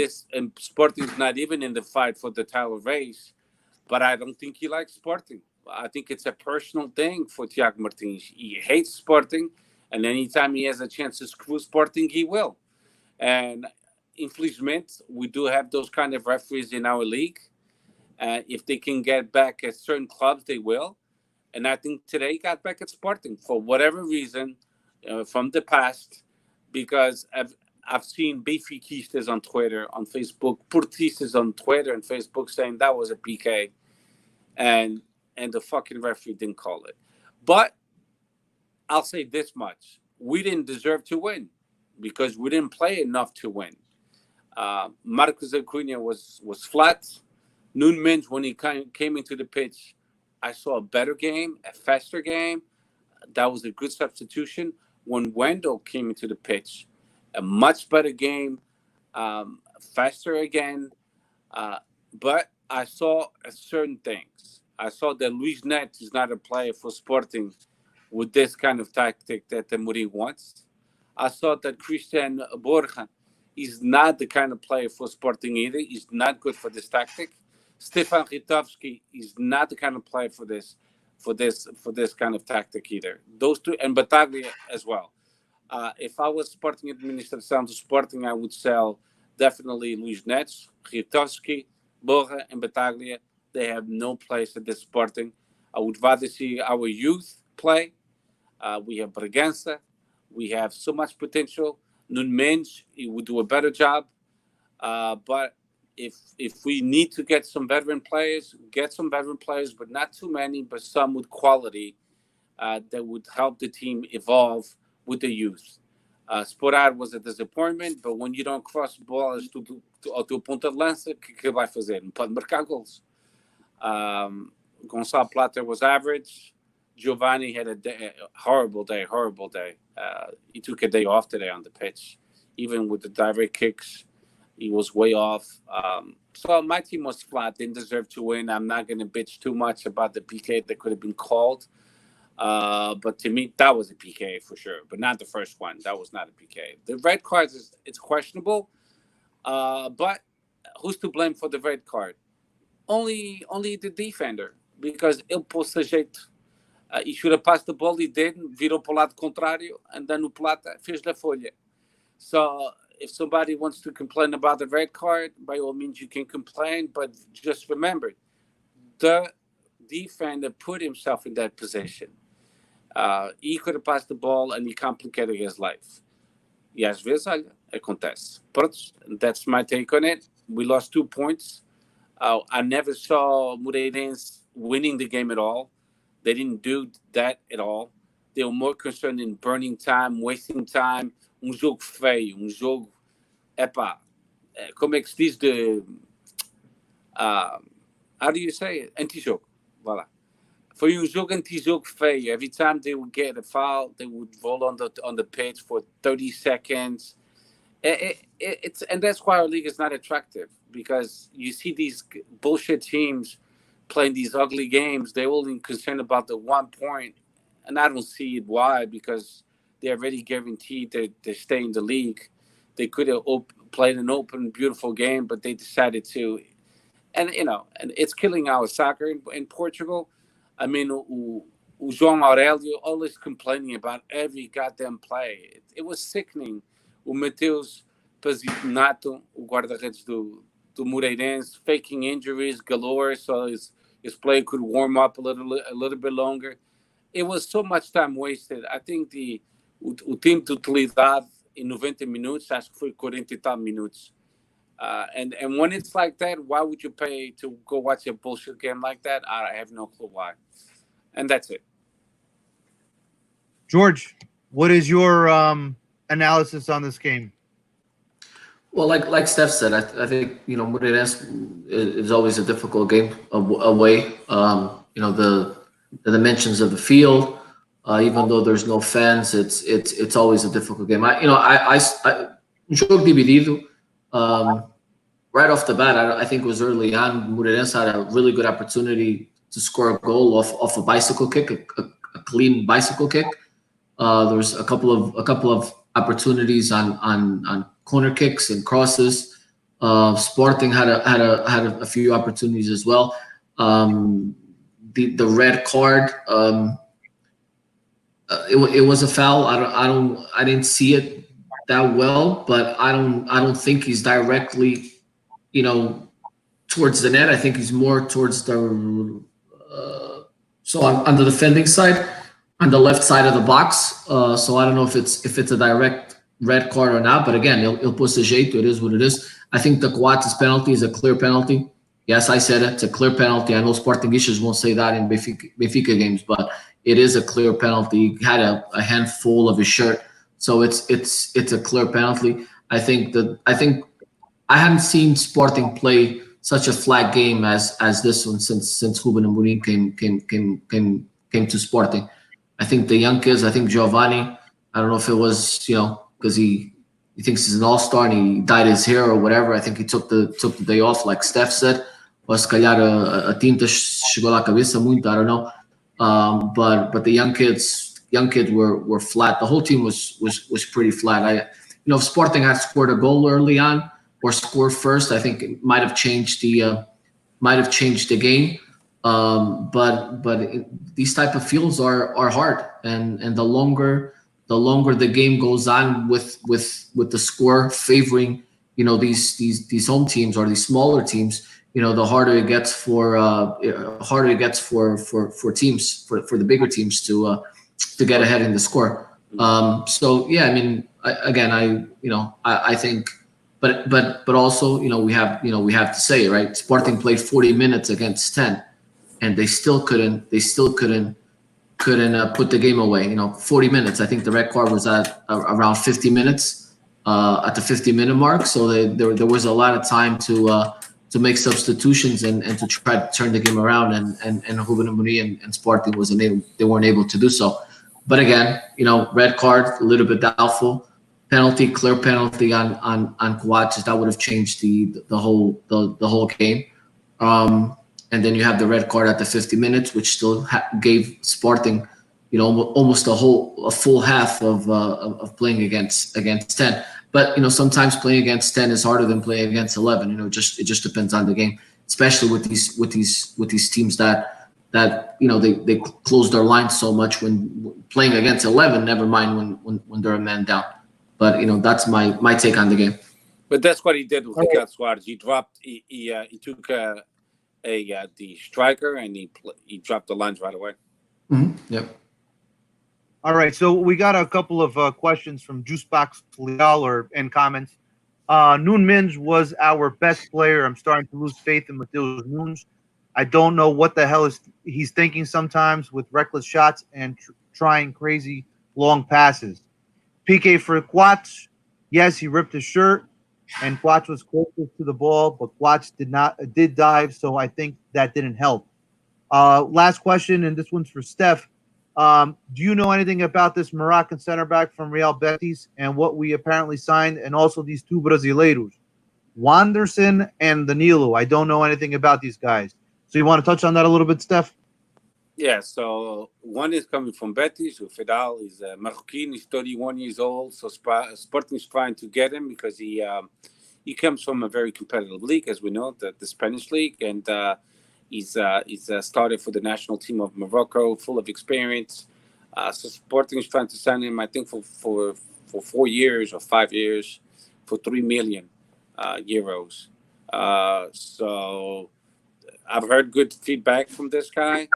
Sporting's not even in the fight for the title race. But I don't think he likes Sporting. I think it's a personal thing for Tiago Martins. He hates Sporting, and anytime he has a chance to screw Sporting, he will. And infelizmente, we do have those kind of referees in our league. If they can get back at certain clubs, they will. And I think today he got back at Sporting for whatever reason from the past, because I've seen Benfiquistas on Twitter, on Facebook, Portistas on Twitter and Facebook saying that was a PK, and the fucking referee didn't call it. But I'll say this much: we didn't deserve to win because we didn't play enough to win. Marcos Acuna was flat. Nunes, when he came into the pitch, I saw a better game, a faster game. That was a good substitution. When Wendell came into the pitch, a much better game, faster again. But I saw certain things. I saw that Luis Net is not a player for Sporting with this kind of tactic that the Muri wants. I saw that Christian Borja is not the kind of player for Sporting either. He's not good for this tactic. Stefan Ritovski is not the kind of player for this kind of tactic either. Those two, and Bataglia as well. If I was Sporting Administração do Sporting, I would sell definitely Luis Neto, Ritovski, Borja, and Bataglia. They have no place at this Sporting. I would rather see our youth play. We have Bragança. We have so much potential. Nunes, he would do a better job. But if we need to get some veteran players, but not too many, but some with quality that would help the team evolve with the youth. Sporar was a disappointment, but when you don't cross bolas ao teu ponta de lança, o que vai fazer? Não pode marcar gols. Gonçalo Plata was average. Giovanni had a horrible day. He took a day off today on the pitch. Even with the direct kicks, he was way off. So my team was flat, didn't deserve to win. I'm not going to bitch too much about the PK that could have been called. But to me, that was a PK for sure, but not the first one. That was not a PK. The red cards, it's questionable. But who's to blame for the red card? Only the defender, because ele pôs a jeito. He should have passed the ball, he didn't, virou para o lado contrário, and then o Plata fez da folha. So if somebody wants to complain about the red card, by all means you can complain, but just remember, the defender put himself in that position. He could have passed the ball and he complicated his life. E às vezes, olha, acontece. Pronto, that's my take on it. We lost 2 points. I never saw Moreirense winning the game at all. They didn't do that at all. They were more concerned in burning time, wasting time. Jogo feio, jogo... Epá, como é que se diz de... how do you say it? Anti-jogo. Voilà. For jogo anti-jogo feio. Every time they would get a foul, they would roll on the pitch for 30 seconds. And that's why our league is not attractive, because you see these bullshit teams playing these ugly games. They're only concerned about the 1 point, and I don't see it why, because they're already guaranteed to stay in the league. They could have played an open, beautiful game, but they decided to. And it's killing our soccer in Portugal. I mean, o João Aurélio always complaining about every goddamn play. It was sickening. O Mateus Pazinato, o guarda-redes do Moreirense, faking injuries galore so his player could warm up a little bit longer. It was so much time wasted. I think o tempo de utilidade em 90 minutos, acho que foi 40 e tal minutos. And when it's like that, why would you pay to go watch a bullshit game like that? I have no clue why. And that's it. George, what is your analysis on this game? Well, like Steph said, I think Moreirense is always a difficult game away. The dimensions of the field, even though there's no fans, it's always a difficult game. Jogo dividido. Right off the bat, I think it was early on. Moreirense had a really good opportunity to score a goal off a bicycle kick, a clean bicycle kick. There was a couple of opportunities on corner kicks and crosses. Sporting had a few opportunities as well. The red card, it was a foul. I didn't see it that well, but I don't think he's directly towards the net. I think he's more towards the on the defending side, on the left side of the box. So I don't know if it's a direct red card or not, but again, il pôr sujeito, it is what it is. I think the Coates penalty is a clear penalty. Yes, I said it. It's a clear penalty. I know Sportingistas won't say that in Benfica games, but it is a clear penalty. He had a handful of his shirt, so it's a clear penalty. I think I haven't seen Sporting play such a flat game as this one since Ruben Amorim came to Sporting. I think the young kids. I think Giovanni. I don't know if it was because he thinks he's an all-star and he dyed his hair or whatever. I think he took the day off, like Steph said. Or se calhar a tinta chegou lá à cabeça muito, I don't know. But the young kids were flat. The whole team was pretty flat. If Sporting had scored a goal early on or scored first, I think it might have changed the game. But these type of fields are hard, and the longer the game goes on with the score favoring these home teams or these smaller teams, the harder it gets for teams for the bigger teams to get ahead in the score. So yeah, I mean, I think, but also we have to say, right, Sporting played 40 minutes against 10, and they still couldn't put the game away. 40 minutes. I think the red card was at around 50 minutes, at the 50-minute mark. So there was a lot of time to make substitutions and to try to turn the game around. And Ruben Amorim and Sporting they weren't able to do so. But again, red card, a little bit doubtful. Penalty, clear penalty on Coates. That would have changed the whole game. And then you have the red card at the 50 minutes, which still gave Sporting, almost a full half of playing against 10. But sometimes playing against 10 is harder than playing against 11. It just depends on the game, especially with these teams that they close their lines so much when playing against 11. Never mind when they're a man down. But that's my take on the game. But that's what he did with Ricardo Soares. He took the striker and he dropped the lines right away. Mm-hmm. Yep. All right, so we got a couple of questions from Juicebox Leal or in comments. Noon Minge was our best player. I'm starting to lose faith in Mateus Nunes. I don't know what the hell is he's thinking sometimes with reckless shots and trying crazy long passes. PK for Quats. Yes, he ripped his shirt, and Quats was closest to the ball, but Quats did dive, so I think that didn't help. Last question, and this one's for Steph. Do you know anything about this Moroccan center back from Real Betis and what we apparently signed, and also these two Brasileiros, Wanderson and Danilo? I don't know anything about these guys. So you want to touch on that a little bit, Steph? Yeah, so one is coming from Betis. Fidal is a Moroccan. He's 31 years old. So Sporting is trying to get him because he comes from a very competitive league, as we know, the Spanish league, and he's started for the national team of Morocco, full of experience. So Sporting is trying to sign him, I think, for 4 years or 5 years, for 3 million euros. So I've heard good feedback from this guy.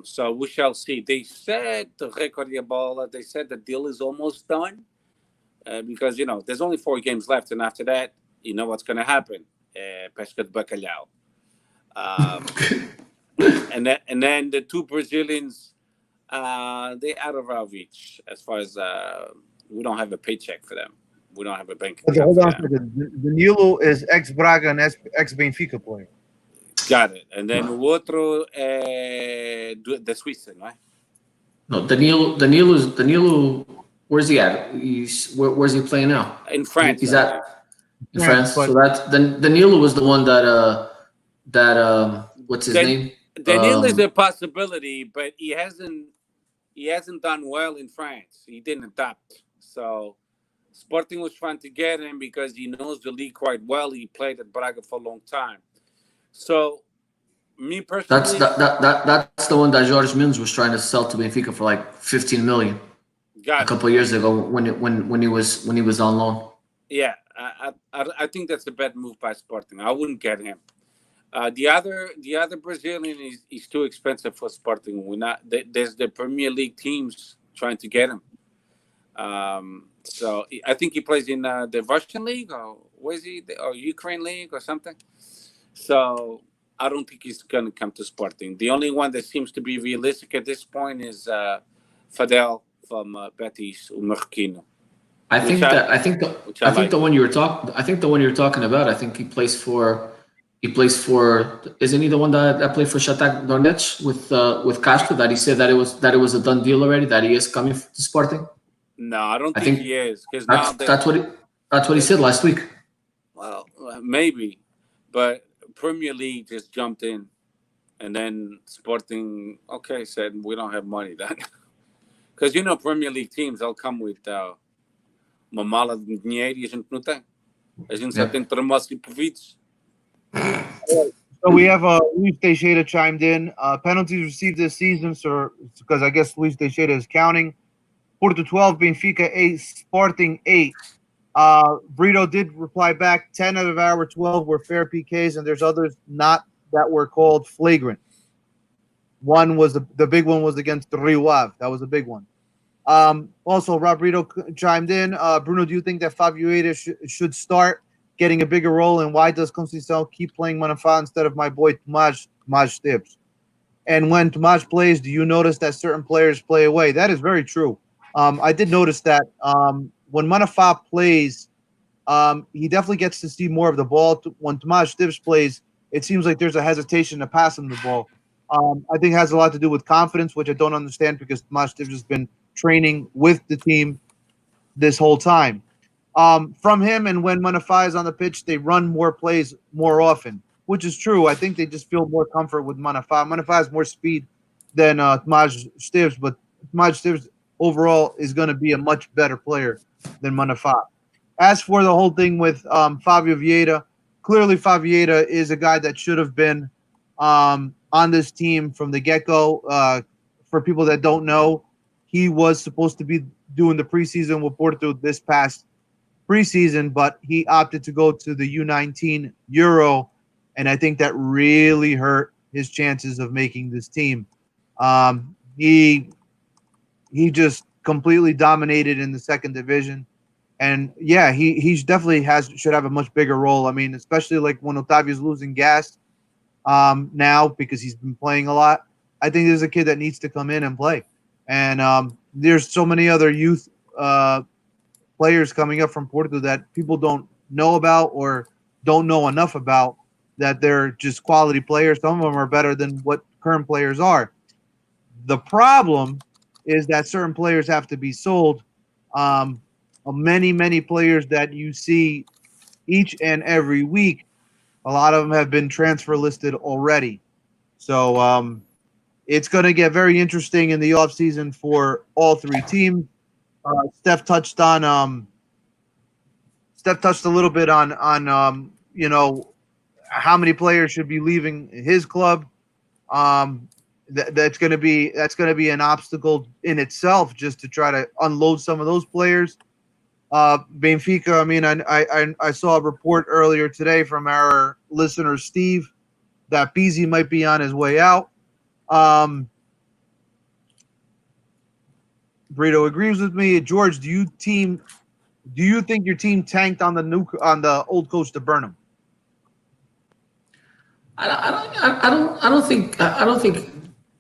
So we shall see. They said the Recordia Bola. They said the deal is almost done because there's only 4 games left, and after that, you know what's going to happen. Pesca de bacalhau. Um, and then the two Brazilians, they out of our reach as far as we don't have a paycheck for them. We don't have a bank Okay, account hold for on a them. second. Danilo is ex Braga and ex Benfica player. Got it. And then o outro da Suíça, não é? No, Danilo. Where's he at? Where's he playing now? In France, He's I at believe. in France. But So that's Danilo was the one that what's his Dan- name? Daniel is a possibility, but he hasn't done well in France. He didn't adapt. So Sporting was trying to get him because he knows the league quite well. He played at Braga for a long time. So me That's personally, that's the one that Jorge Mendes was trying to sell to Benfica for like 15 million a got it. couple of years ago when he was on loan. Yeah, I think that's a bad move by Sporting. I wouldn't get him. The other Brazilian is too expensive for Sporting. We're not. There's the Premier League teams trying to get him. So I think he plays in the Russian league, or where is he? Or Ukraine league or something. So I don't think he's going to come to Sporting. The only one that seems to be realistic at this point is Fadel from Betis Umerquino, I which think I that I think the which I I think like. the one you were talking I think the one you're talking about. I think he plays for. Isn't he the one that played for Shakhtar Donetsk with Castro? That he said that it was a done deal already. That he is coming to Sporting. No, I don't I think think he is because that's now that that's what he, that's what he the said last week. well maybe, but Premier League just jumped in, and then Sporting said we don't have money then because Premier League teams they'll come with uma mala de dinheiro e a gente não tem. A gente só Yep. tem termossos e providos. so we have Luis Teixeira chimed in. Penalties received this season, so because I guess Luis Teixeira is counting. Porto 12, Benfica 8, Sporting 8. Brito did reply back. 10 out of our 12 were fair PKs, and there's others not that were called flagrant. One was the big one was against Rio Ave. That was a big one. Also, Rob Brito chimed in. Bruno, do you think that Fabio should start getting a bigger role, and why does Conceição keep playing Manafá instead of my boy Tomás Stibbs? And when Tomás plays, do you notice that certain players play away? That is very true. I did notice that when Manafá plays, he definitely gets to see more of the ball. When Tomás Stibbs plays, it seems like there's a hesitation to pass him the ball. I think it has a lot to do with confidence, which I don't understand because Tomás Stibbs has been training with the team this whole time. From him and when Manafá is on the pitch, they run more plays more often, which is true. I think they just feel more comfort with Manafá. Manafá has more speed than Tomás Stibbs, but Tomás Stibbs overall is going to be a much better player than Manafá. As for the whole thing with Fabio Vieira, clearly Fabio Vieira is a guy that should have been on this team from the get-go. For people that don't know, he was supposed to be doing the preseason with Porto this past preseason, but he opted to go to the U19 Euro, and I think that really hurt his chances of making this team. He he just completely dominated in the second division. And yeah, he's definitely should have a much bigger role. I mean, especially like when Otavio's losing gas now because he's been playing a lot. I think there's a kid that needs to come in and play. And there's so many other youth players coming up from Porto that people don't know about or don't know enough about, that they're just quality players. Some of them are better than what current players are. The problem is that certain players have to be sold. Many players that you see each and every week, a lot of them have been transfer listed already. So it's going to get very interesting in the offseason for all three teams. Steph touched a little bit on how many players should be leaving his club. That's going to be an obstacle in itself, just to try to unload some of those players. Benfica. I mean, I saw a report earlier today from our listener Steve that Pizzi might be on his way out. Brito agrees with me. George, do you think your team tanked on the old coach to burn him? I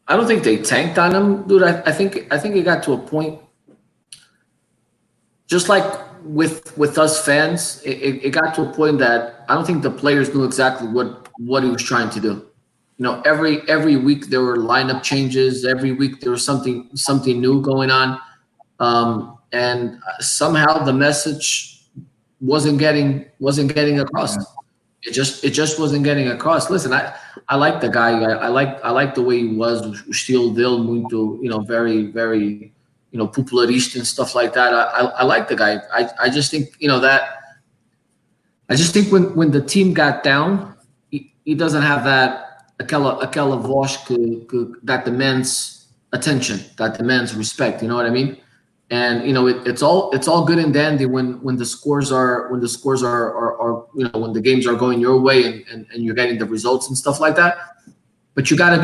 don't think they tanked on him, dude. I think it got to a point, just like with us fans, it got to a point that I don't think the players knew exactly what he was trying to do. You know, every week there were lineup changes. Every week there was something new going on, and somehow the message wasn't getting across. It just wasn't getting across. Listen, I like the guy. I like the way he was. O estilo dele muito, very very, popularista and stuff like that. I like the guy. I just think when the team got down, he doesn't have that aquela voz that demands attention, that demands respect. You know what I mean? And it's all good and dandy when the scores are when the games are going your way and you're getting the results and stuff like that. But you got to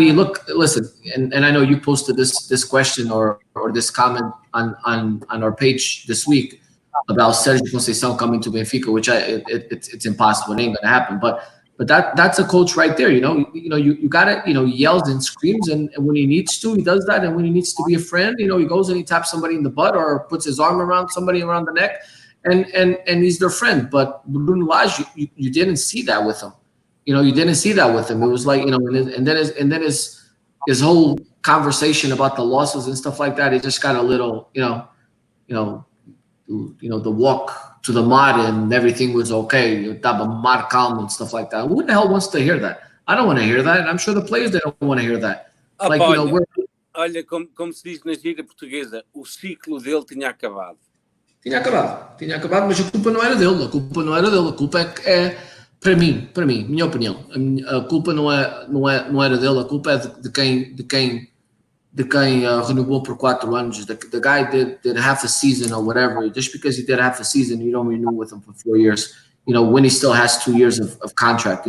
listen, and I know you posted this question or this comment on our page this week about Sergio Conceição coming to Benfica, which it's impossible. It ain't gonna happen. But that's a coach right there. You got to, he yells and screams, and when he needs to, he does that. And when he needs to be a friend, he goes and he taps somebody in the butt or puts his arm around somebody around the neck, and he's their friend. But Bruno Lage, you didn't see that with him. You didn't see that with him. It was like, and then his whole conversation about the losses and stuff like that, it just got a little, the walk to the mud and everything was okay. Mar calm and stuff like that. Who the hell wants to hear that? I don't want to hear that. And I'm sure the players, they don't want to hear that. Olha, como se diz na gíria portuguesa, o ciclo dele tinha acabado. Tinha acabado, mas a culpa não era dele. A culpa é para mim, minha opinião. A culpa não era dele. A culpa é de quem renovou por 4 anos. The guy did half a season or whatever. Just because he did half a season, you don't renew with him for 4 years. When he still has 2 years of contract.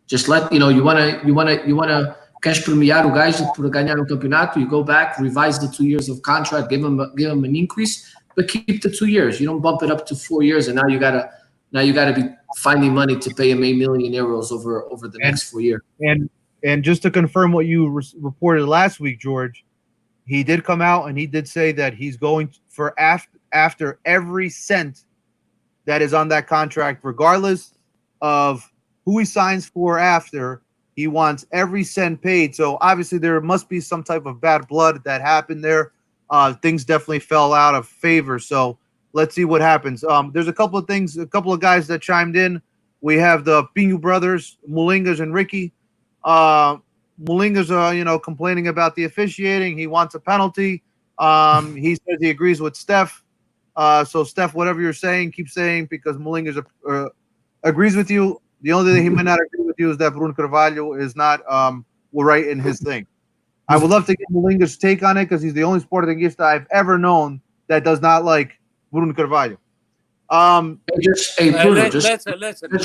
Just let you wanna queres premiar o gajo por ganhar um campeonato. You go back, revise the 2 years of contract, give him an increase, but keep the 2 years. You don't bump it up to 4 years, and now you gotta be finding money to pay him €8 million over the next 4 years. And just to confirm what you reported last week, George, he did come out and he did say that he's going for after every cent that is on that contract, regardless of who he signs for after. He wants every cent paid. So obviously there must be some type of bad blood that happened there. Things definitely fell out of favor. So let's see what happens. There's a couple of guys that chimed in. We have the Pinho brothers, Mulingas and Ricky. Mulinga's, complaining about the officiating. He wants a penalty. He says he agrees with Steph. So Steph, whatever you're saying, keep saying, because Mulinga's agrees with you. The only thing he might not agree with you is that Bruno Carvalho is not right in his thing. I would love to get Mulinga's take on it because he's the only Sportingista I've ever known that does not like Bruno Carvalho. Let's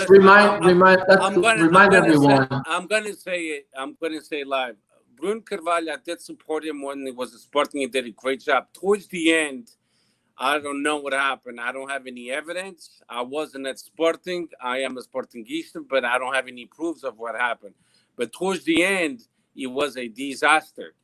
remind everyone. I'm going to say it live. Bruno Carvalho, I did support him when he was a Sporting. He did a great job. Towards the end, I don't know what happened. I don't have any evidence. I wasn't at Sporting. I am a Sportingista, but I don't have any proofs of what happened. But towards the end, it was a disaster.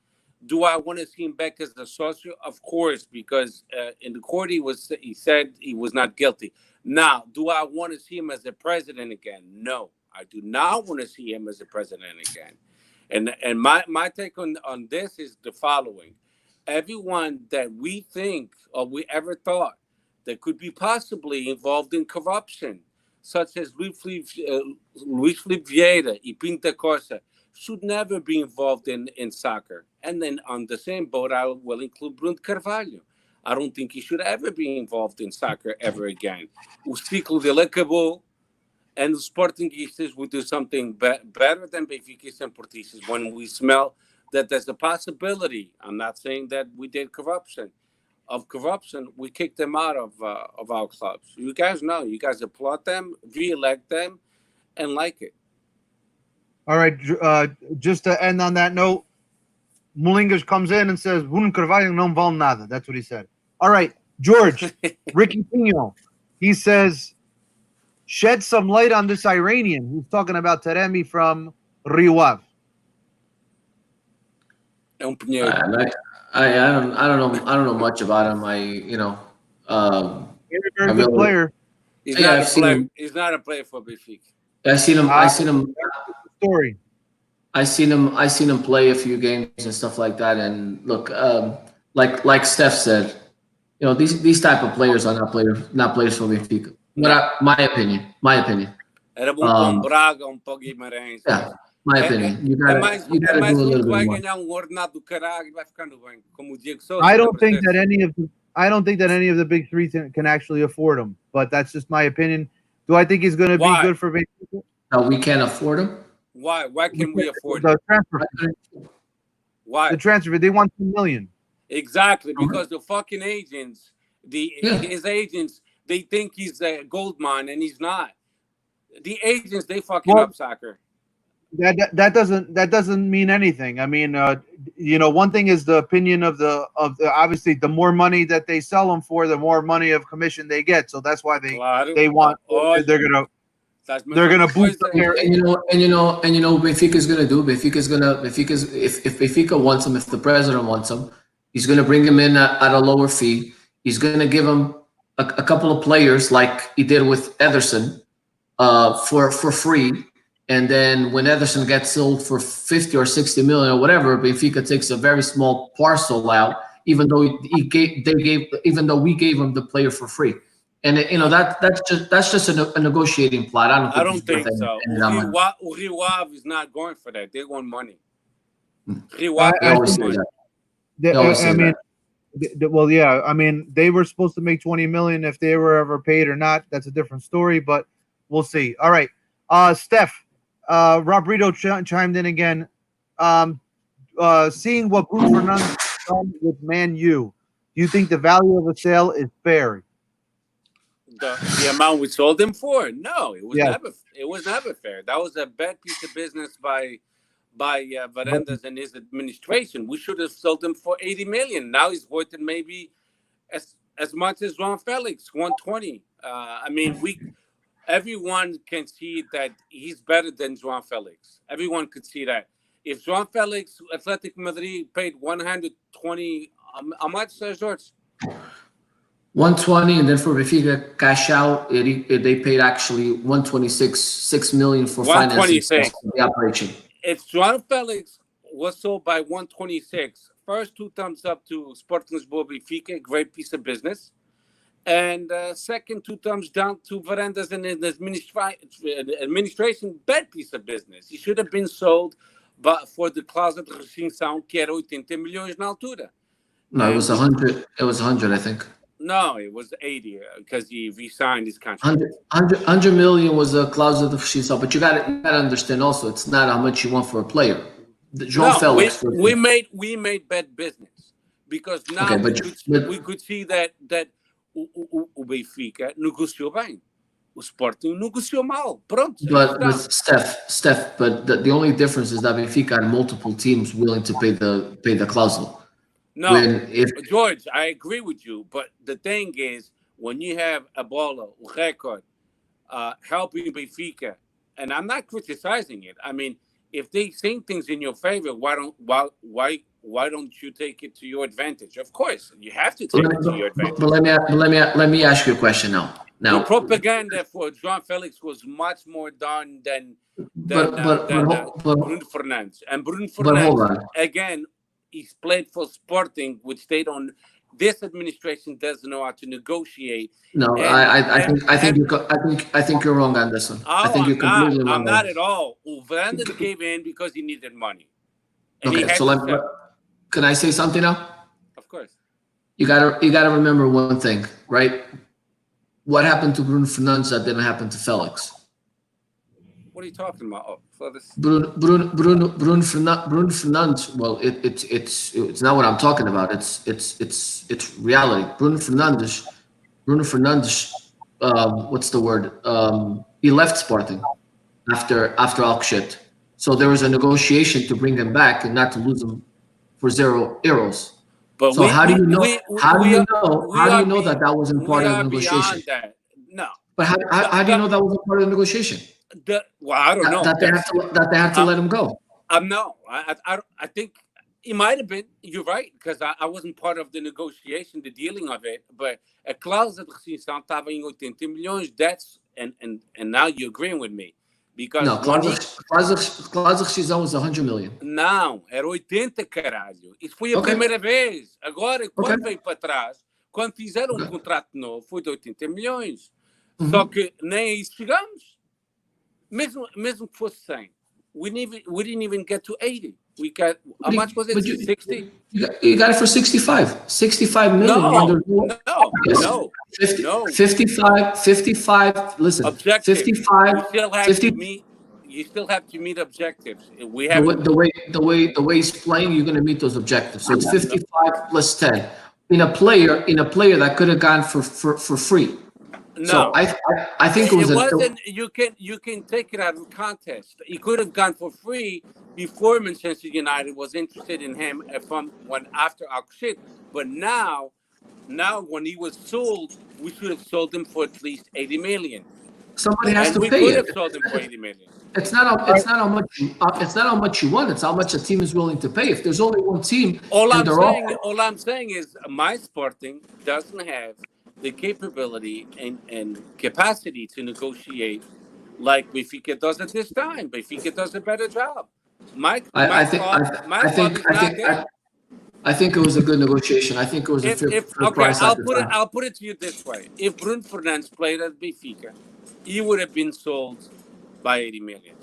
Do I want to see him back as the socio? Of course, because in the court he said he was not guilty. Now, do I want to see him as the president again? No, I do not want to see him as the president again. And my take on this is the following. Everyone that we think or we ever thought that could be possibly involved in corruption, such as Luis Felipe Vieira and Pinta Costa, should never be involved in soccer. And then on the same boat, I will include Bruno Carvalho. I don't think he should ever be involved in soccer ever again. O ciclo dele acabou, and the Sportingistas will do something better than Benfica and Portistas when we smell that there's a possibility. I'm not saying that we did corruption. We kicked them out of our clubs. You guys know. You guys applaud them, re-elect them, and like it. All right, just to end on that note, Molingas comes in and says, Bruno Carvalho não vale nada. That's what he said. All right, George, Ricky Pino, he says, shed some light on this Iranian who's talking about Taremi from Rio Ave. I don't know much about him. He's a very good player. He's not a player for Benfica. I seen him. Story. I seen him play a few games and stuff like that. And look, like Steph said, these type of players are not players for Benfica. My opinion. Era bom com Braga, Guimarães. Yeah, my opinion. You gotta do a little bit more. Ganhar ordenado do caralho e vai ficando bem, como o Diego Sousa. I don't think that any of the big three can actually afford him, but that's just my opinion. Do I think he's going to be good for Benfica? No, we can't afford him. Why? Why can we afford the transfer? Why? The transfer, they want $2 million. Exactly, because the fucking agents, his agents, they think he's a gold mine, and he's not. The agents, they fucking up soccer. That doesn't mean anything. I mean, one thing is the opinion of the obviously the more money that they sell them for, the more money of commission they get. So that's why they want they're gonna boost their. And Benfica is gonna do. If Benfica wants him, if the president wants him, he's gonna bring him in at a lower fee. He's gonna give him a couple of players like he did with Ederson for free. And then when Ederson gets sold for 50 or 60 million or whatever, Benfica takes a very small parcel out, even though we gave him the player for free. And that's just a negotiating plot. I don't think so. Rio Ave is not going for that. They want money. Rio Ave always say that. Well, yeah. I mean, they were supposed to make 20 million. If they were ever paid or not, that's a different story. But we'll see. All right, Steph. Rob Rito chimed in again. Seeing what Bruce Fernandes done with Man U, do you think the value of a sale is fair? The amount we sold him for? No, it was never fair. That was a bad piece of business by Varandas and his administration. We should have sold him for 80 million. Now he's worth maybe as much as João Felix, 120. I mean, everyone can see that he's better than João Felix. Everyone could see that. If João Felix, Athletic Madrid paid 120, how much, George? 120, and then for Benfica cash out, they paid actually 126 million for financing the operation. If João Felix was sold by 126, first 2 thumbs up to Sporting Lisboa Benfica, great piece of business. And second, 2 thumbs down to Varandas and his administration, bad piece of business. He should have been sold, but for the clause de rescisão, que era 80 milhões na altura. No, it was 100. It was 100, I think. No, it was 80 because he re-signed his contract. 100 million was a clause de rescisão, but you got to understand also, it's not how much you want for a player. Felix. We made bad business because now we could see that o Benfica negociou bem. O Sporting negociou mal. Pronto. But Steph, but the only difference is that Benfica had multiple teams willing to pay the clausel. No, George, I agree with you. But the thing is, when you have a baller, record, helping Benfica, and I'm not criticizing it. I mean, if they think things in your favor, why don't you take it to your advantage? Of course, you have to take it to your advantage. But let me ask you a question now. The propaganda for João Felix was much more done than Bruno Fernandes. And Bruno Fernandes, again, he's played for Sporting, which they don't. This administration doesn't know how to negotiate. No, I think you're wrong, Anderson. I think you're completely wrong. I'm not at all. Fernandes gave in because he needed money. And okay, so can I say something now? Of course. You gotta remember one thing, right? What happened to Bruno Fernandes that didn't happen to Felix? What are you talking about? Bruno Fernandes. Well, it's not what I'm talking about. It's reality. Bruno Fernandes. What's the word? He left Sporting after Alkshit. So there was a negotiation to bring him back and not to lose him for €0. But so how do you know that wasn't part of the negotiation? No. But how do you know that wasn't part of the negotiation? I don't know. That they have to let him go. No, I think it might have been. You're right, because I wasn't part of the negotiation, the dealing of it. But a cláusula de rescisão estava em 80 milhões. And now you're agreeing with me. Because no, cláusula de rescisão was 100 million. Não, era 80, caralho. Isso foi a primeira vez. Agora, quando veio para trás, quando fizeram um contrato novo, foi de 80 milhões. Só que nem a isso chegamos. Mesmo que fosse 100. We didn't even get to 80. We got, how much was it? 60? You got it for 65. 65 million. No. 55. Listen, objective. 55. You still have to meet objectives. We have the way he's playing, you're going to meet those objectives. So it's 55 plus 10 in a player that could have gone for free. No, so I think it wasn't. You can take it out of context. He could have gone for free before Manchester United was interested in him after Alkshit. But now when he was sold, we should have sold him for at least 80 million. Somebody has to pay it. We could have sold him for 80 million. It's not how much you want. It's how much a team is willing to pay. If there's only one team, all I'm saying is my Sporting doesn't have the capability and capacity to negotiate like Benfica does at this time. Benfica does a better job. I think it was a good negotiation. I think it was a fair price. I'll put it to you this way: if Bruno Fernandes played at Benfica, he would have been sold by 80 million.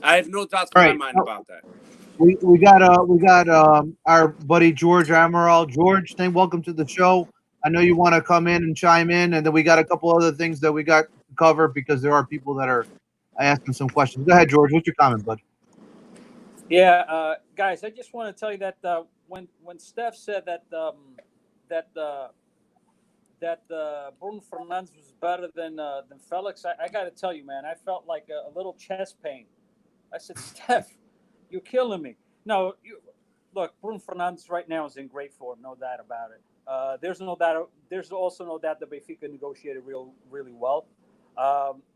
I have no doubts in my mind about that. We got our buddy George Amaral. George, welcome to the show. I know you want to come in and chime in, and then we got a couple other things that we got to cover because there are people that are asking some questions. Go ahead, George. What's your comment, bud? Yeah, guys, I just want to tell you that when Steph said that Bruno Fernandes was better than Felix, I got to tell you, man, I felt like a little chest pain. I said, Steph, you're killing me. No, look, Bruno Fernandes right now is in great form, no doubt about it. There's also no doubt that Benfica negotiated really well.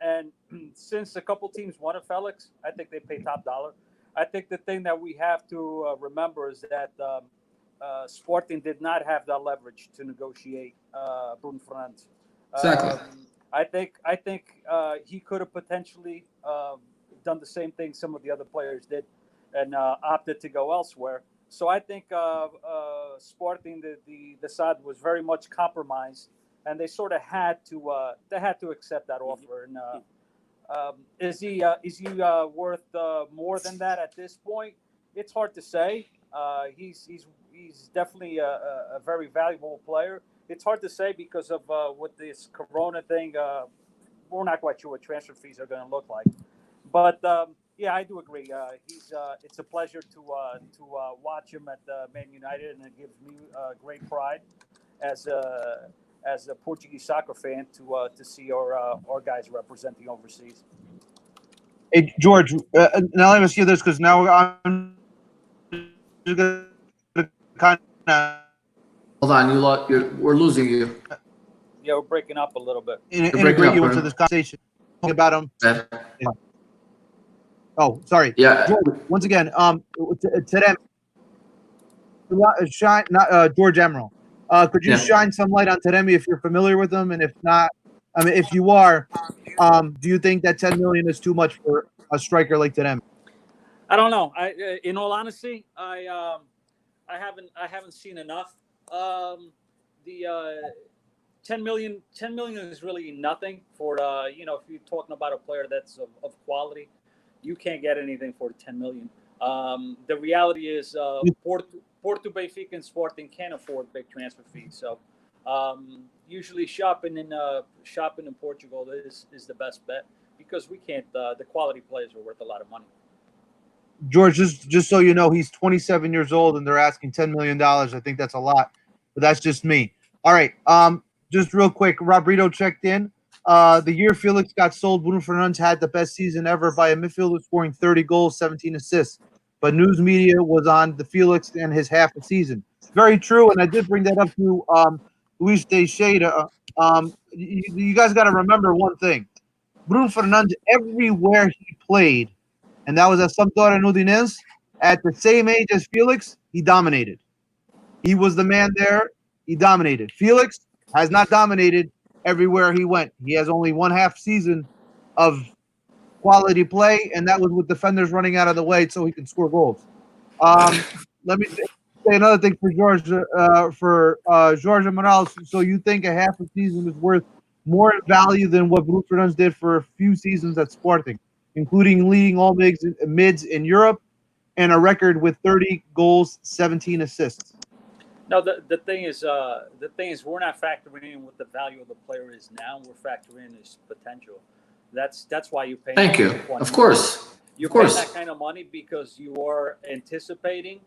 And since a couple teams wanted Felix, I think they pay top dollar. I think the thing that we have to remember is that Sporting did not have that leverage to negotiate Bruno Fernandes. Exactly. I think he could have potentially done the same thing some of the other players did and opted to go elsewhere. So I think Sporting, the side was very much compromised, and they sort of had to accept that offer. And is he worth more than that at this point? It's hard to say. He's definitely a very valuable player. It's hard to say because of with this Corona thing. We're not quite sure what transfer fees are going to look like, but. Yeah, I do agree. It's a pleasure to watch him at Man United, and it gives me great pride as a as a Portuguese soccer fan to see our guys representing overseas. Hey, George, now let me ask you this because now I'm just going to kind of Hold on, we're losing you. Yeah, we're breaking up a little bit. integrate you into this conversation about them. Oh, sorry. Yeah. George, once again, to them, shine, not George Emerald. Could you shine some light on Taremi if you're familiar with them, and if not, I mean, if you are, do you think that 10 million is too much for a striker like Taremi? I don't know. In all honesty, I haven't seen enough. The 10 million is really nothing for if you're talking about a player that's of quality, you can't get anything for 10 million. The reality is Porto, Benfica, and Sporting can't afford big transfer fees. So usually shopping in Portugal is the best bet because we can't. The quality players are worth a lot of money. George, just so you know, he's 27 years old and they're asking $10 million. I think that's a lot, but that's just me. All right. Just real quick, Robrito checked in. The year Felix got sold, Bruno Fernandes had the best season ever by a midfielder, scoring 30 goals, 17 assists. But news media was on the Felix and his half a season. Very true, and I did bring that up to Luis Teixeira. You guys got to remember one thing. Bruno Fernandes, everywhere he played, and that was at Sampdoria Udinese, at the same age as Felix, he dominated. He was the man there. He dominated. Felix has not dominated everywhere he went. He has only one half season of quality play, and that was with defenders running out of the way so he can score goals. Let me say another thing for George Morales. So you think a half a season is worth more value than what Bruno Fernandes did for a few seasons at Sporting, including leading all mids in Europe and a record with 30 goals, 17 assists? No, the thing is we're not factoring in what the value of the player is now. We're factoring in his potential. That's why you pay. Thank you. Of course. You pay that kind of money because you are anticipating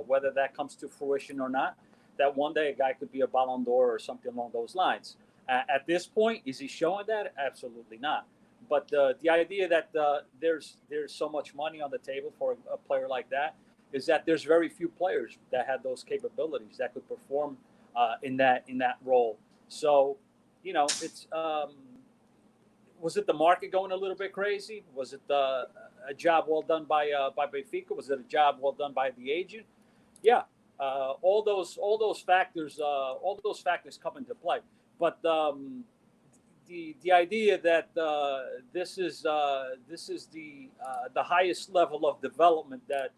whether that comes to fruition or not. That one day a guy could be a Ballon d'Or or something along those lines. At this point, is he showing that? Absolutely not. But the idea that there's so much money on the table for a player like that is that there's very few players that have those capabilities that could perform in that role. So, it's was it the market going a little bit crazy? Was it a job well done by Benfica? Was it a job well done by the agent? Yeah, all those factors come into play. But the idea that this is the highest level of development that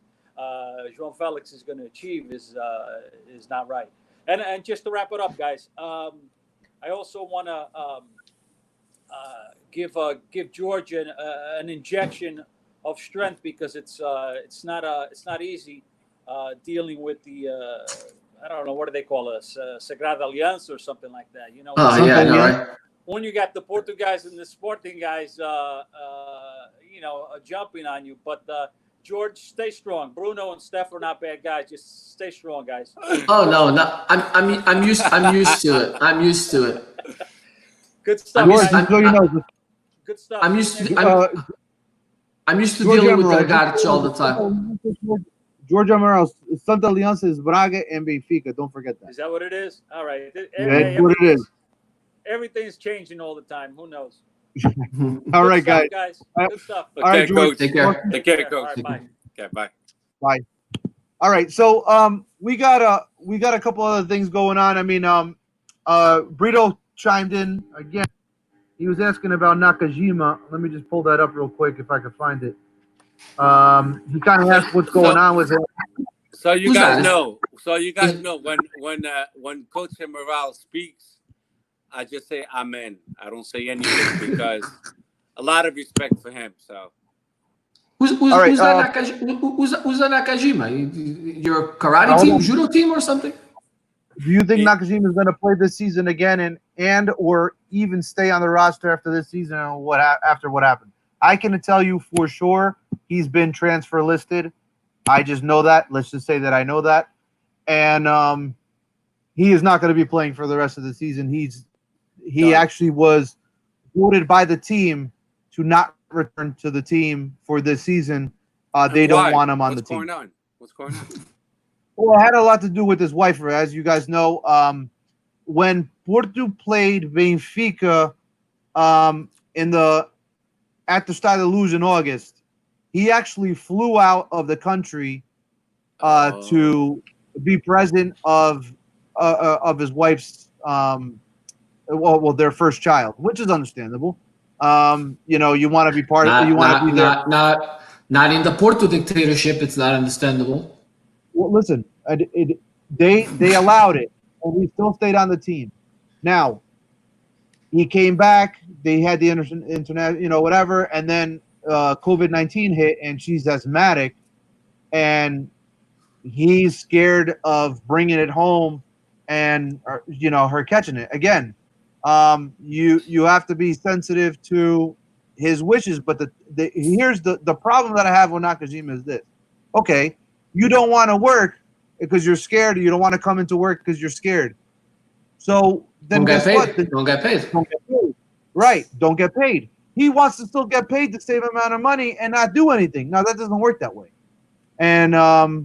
João Felix is going to achieve is not right. And just to wrap it up, guys, I also want to give George an injection of strength because it's not easy dealing with the I don't know, what do they call us, Sagrada Aliança or something like that. Right. When you got the Porto guys and the Sporting guys, jumping on you. But George, stay strong. Bruno and Steph are not bad guys. Just stay strong, guys. Oh no, I'm used to it. I'm used to it. Good stuff. Good stuff. I'm used to dealing with Regards all the time. George Amaral, Santa Aliança is Braga and Benfica. Don't forget that. Is that what it is? All right. That's what it is. Everything's changing all the time. Who knows? All right, guys. Good stuff. Okay, all right, Coach. Take care. Take care, Coach. All right, bye. Okay, bye. Bye. All right. So we got a couple other things going on. I mean, Brito chimed in again. He was asking about Nakajima. Let me just pull that up real quick if I can find it. He kind of asked what's going on with him. So you guys know when Coach Morales speaks, I just say amen. I don't say anything because a lot of respect for him. So who's Nakajima? Your karate team, judo team, or something? Do you think Nakajima is going to play this season again and or even stay on the roster after this season or after what happened? I can tell you for sure he's been transfer listed. I just know that. Let's just say that I know that. And he is not going to be playing for the rest of the season. He's he Done. actually was voted by the team to not return to the team for this season. They don't want him on the team. What's going on? Well, it had a lot to do with his wife, as you guys know. When Porto played Benfica at the Stade de Luz in August, he actually flew out of the country to be present of his wife's their first child, which is understandable. You want to be part of. You want to be there. Not in the Porto dictatorship. It's not understandable. Well, listen, they allowed it, and we still stayed on the team. Now, he came back. They had the internet, whatever, and then COVID-19 hit, and she's asthmatic, and he's scared of bringing it home, and her catching it again. You have to be sensitive to his wishes, but here's the problem that I have with Nakajima is this. Okay, you don't want to work because you're scared, or you don't want to come into work because you're scared. So then guess what? Don't get paid. Don't get paid. Right, don't get paid. He wants to still get paid the same amount of money and not do anything. Now that doesn't work that way. And but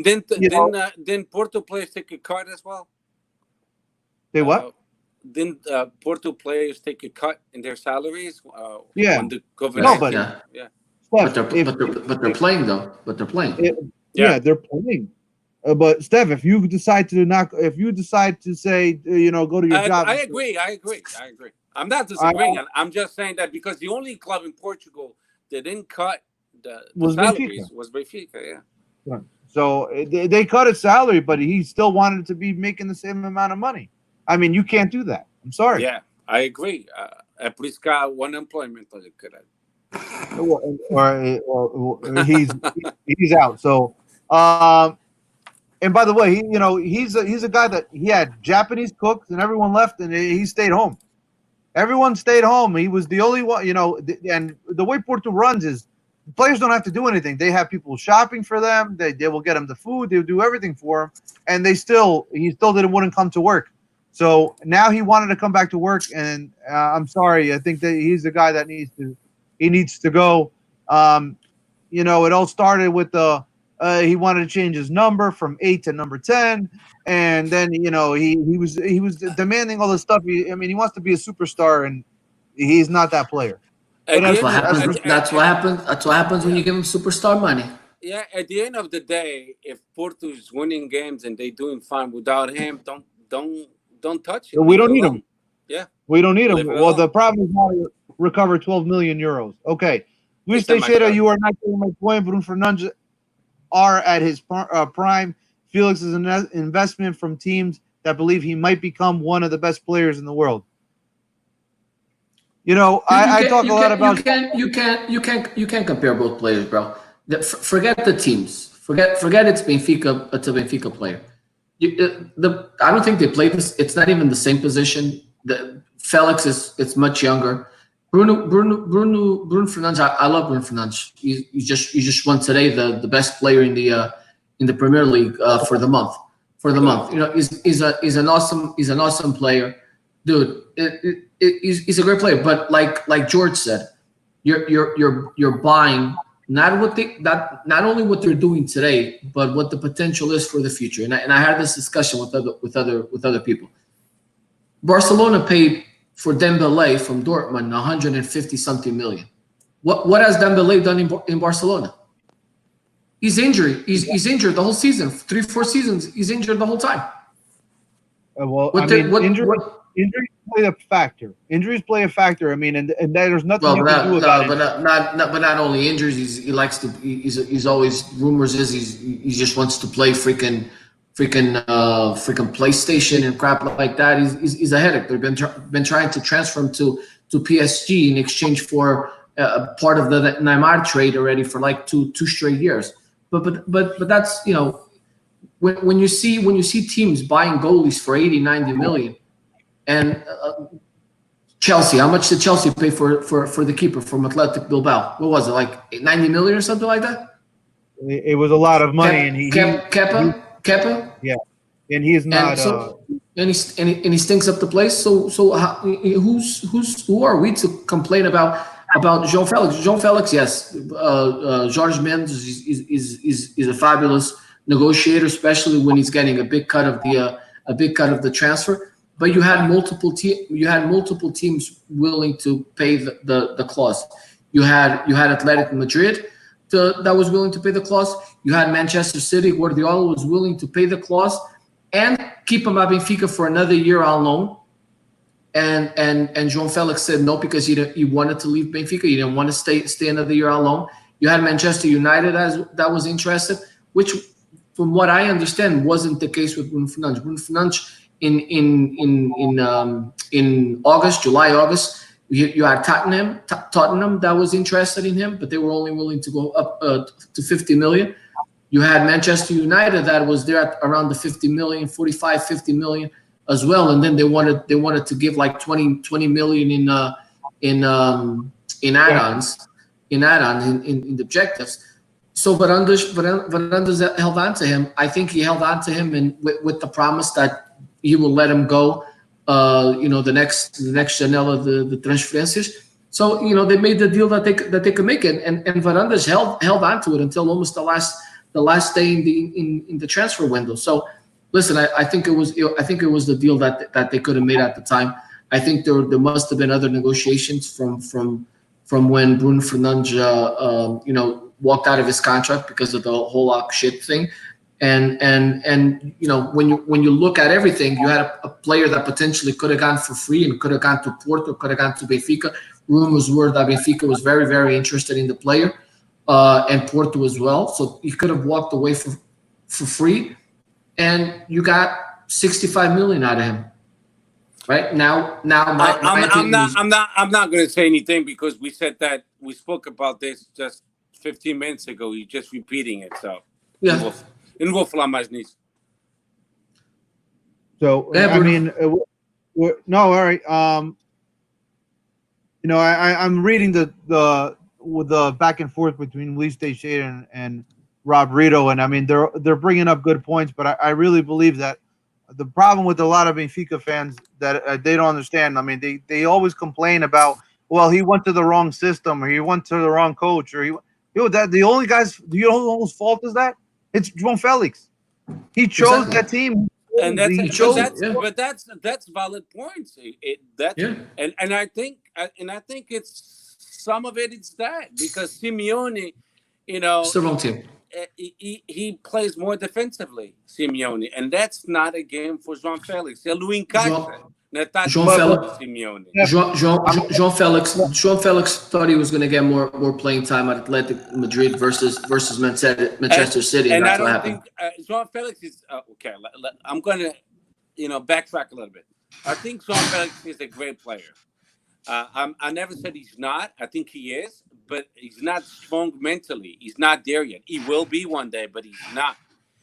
didn't Porto players take a cut as well? They what? Didn't Porto players take a cut in their salaries? Yeah. When the COVID No, but yeah. But they're playing though. But they're playing. Yeah, they're playing. But Steph, if you decide to say, go to your job. I agree. I'm not disagreeing. I'm just saying that because the only club in Portugal that didn't cut the salaries was Benfica. Yeah. Right. So they cut his salary, but he still wanted to be making the same amount of money. I mean, you can't do that. I'm sorry. Yeah, I agree. É por isso que há o unemployment, caralho. Or he's out. So, and by the way, he's a guy that he had Japanese cooks and everyone left and he stayed home. Everyone stayed home. He was the only one, and the way Porto runs is players don't have to do anything. They have people shopping for them. They will get them the food. They'll do everything for him. And he still wouldn't come to work. So now he wanted to come back to work. And I'm sorry. I think that he's the guy that needs to go. It all started with he wanted to change his number from 8 to number 10. And then, he was demanding all this stuff. He wants to be a superstar and he's not that player. That's what happens when you give him superstar money. Yeah, at the end of the day, if Porto is winning games and they're doing fine without him, don't touch him. We don't need him. Yeah, we don't need him. Well, the problem is how to recover 12 million euros. Okay, Luis Teixeira, you are not getting my point. Bruno Fernandes are at his prime. Felix is an investment from teams that believe he might become one of the best players in the world. I talk a lot about. You can't compare both players, bro. Forget the teams. Forget it's Benfica. It's a Benfica player. I don't think they play this. It's not even the same position. Felix is much younger. Bruno Fernandes. I love Bruno Fernandes. You just won today the best player in the Premier League for the month. He's an awesome player, dude. He's a great player, but like George said, you're buying not only what they're doing today, but what the potential is for the future. And I had this discussion with other people. Barcelona paid for Dembele from Dortmund 150 something million. What has Dembele done in Barcelona? He's injured. He's injured the whole season. 3-4 seasons. He's injured the whole time. Injuries play a factor. Injuries play a factor. And there's nothing you can do about it. But not only injuries. He likes to. He's always rumors is he just wants to play freaking PlayStation and crap like that. He's a headache. They've been trying to transfer him to PSG in exchange for part of the Neymar trade already for like two straight years. But that's when you see teams buying goalies for 80-90 million. And Chelsea, how much did Chelsea pay for the keeper from Athletic Bilbao? What was it, like 90 million or something like that? It was a lot of money, and Kepa. Yeah, and he's not. and he stinks up the place. So who are we to complain about João Felix? João Felix, yes. Jorge Mendes is a fabulous negotiator, especially when he's getting a big cut of the transfer. But you had multiple teams willing to pay the clause. You had Atletico Madrid that was willing to pay the clause. You had Manchester City. Guardiola was willing to pay the clause and keep him at Benfica for another year on loan. And João Felix said no because he wanted to leave Benfica. He didn't want to stay another year on loan. You had Manchester United that was interested, which, from what I understand, wasn't the case with Bruno Fernandes. Bruno Fernandes in July, August, you had Tottenham that was interested in him, but they were only willing to go up to 50 million. You had Manchester United that was there at around the 50 million, 45, 50 million as well, and then they wanted to give like 20 million in add-ons, in the objectives. So Varandas held on to him. I think he held on to him and with the promise that he will let him go. The next janela the transferências. So they made the deal that they could make it, and Varandas held on to it until almost the last day in the transfer window. So listen, I think it was the deal that they could have made at the time. I think there must have been other negotiations from when Bruno Fernandes walked out of his contract because of the whole shit thing. And when you look at everything, you had a player that potentially could have gone for free and could have gone to Porto, could have gone to Benfica. Rumors were that Benfica was very, very interested in the player, and Porto as well. So you could have walked away for free, and you got 65 million out of him. Right now, I'm not going to say anything because we spoke about this just 15 minutes ago. You're just repeating it, so yeah. Eu não vou falar mais nisso. So I mean, no, all right. I'm reading the back and forth between Luis Teixeira and Rob Rito, and I mean they're bringing up good points, but I really believe that the problem with a lot of Benfica fans that they don't understand. I mean, they always complain about, well, he went to the wrong system, or he went to the wrong coach, or that the only guys, whose fault is that? It's João Felix. He chose that team, and that's valid points. And I think it's some of it's that because Simeone, it's the wrong team. He plays more defensively, Simeone, and that's not a game for João Felix. Ele encaixa. João Felix thought he was going to get more playing time at Atletico Madrid versus Manchester City, and that's what happened. João Felix is okay. I'm going to, backtrack a little bit. I think João Felix is a great player. I never said he's not. I think he is, but he's not strong mentally. He's not there yet. He will be one day, but he's not.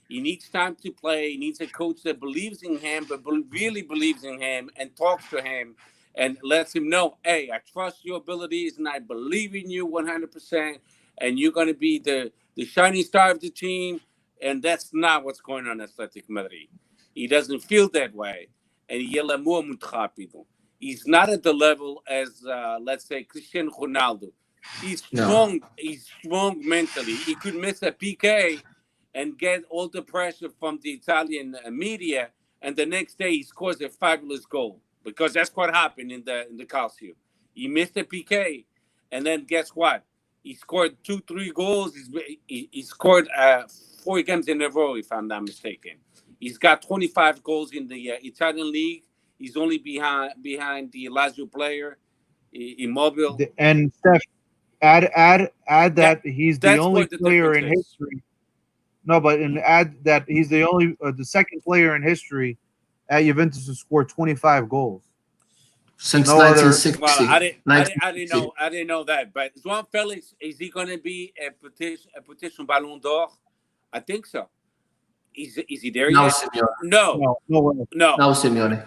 He needs time to play. He needs a coach that believes in him, but really believes in him and talks to him and lets him know, hey, I trust your abilities and I believe in you 100%, and you're going to be the shining star of the team. And that's not what's going on at Atletico Madrid. He doesn't feel that way. And ele amor muito rápido. He's not at the level as, let's say, Cristiano Ronaldo. He's strong. No. He's strong mentally. He could miss a PK and get all the pressure from the Italian media, and the next day he scores a fabulous goal because that's what happened in the Calcio. He missed a PK, and then guess what? He scored 2-3 goals. He scored 4 games in a row, if I'm not mistaken. He's got 25 goals in the Italian league. He's only behind the Lazio player, Immobile. And Steph, add that he's the only player in history. No, but add that he's the second player in history at Juventus to score 25 goals since 1960. Well, I didn't know that. But João Felix, is he going to be a petition Ballon d'Or? I think so. Is he there yet? No. Now Simeone.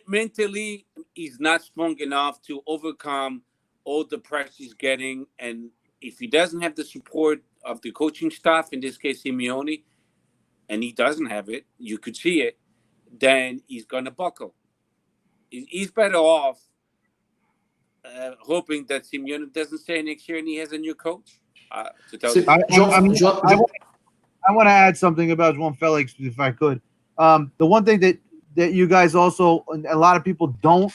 Mentally, he's not strong enough to overcome all the pressure he's getting, and if he doesn't have the support of the coaching staff, in this case Simeone, and he doesn't have it, you could see it, then he's going to buckle. He's better off hoping that Simeone doesn't stay next year and he has a new coach. To tell you, I want to add something about João Felix, if I could. The one thing that you guys also, a lot of people don't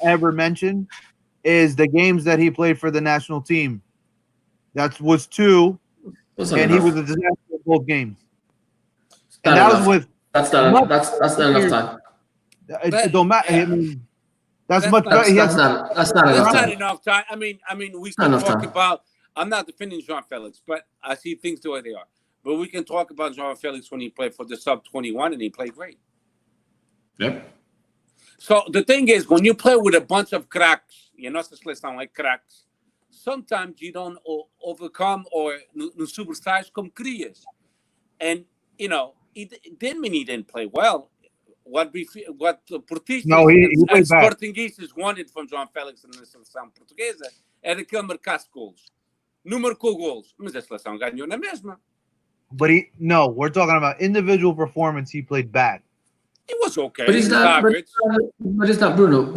ever mention, is the games that he played for the national team. That was 2, and he was a disaster in both games. And that was with that's not enough time. It don't matter. Yeah. I mean, that's much better. That's not enough time. I mean, we can talk about. I'm not defending João Felix, but I see things the way they are. But we can talk about João Felix when he played for the sub-21, and he played great. Yep. So the thing is, when you play with a bunch of cracks, not just sound like cracks. Sometimes you don't overcome or no superstars como crias, and he didn't play well. What Portistas and Sportinguistas wanted from João Felix na seleção portuguesa era que ele marcasse gols. Não marcou gols, mas a seleção ganhou na mesma. But we're talking about individual performance. He played bad. He was okay. But he's not. But it's not Bruno.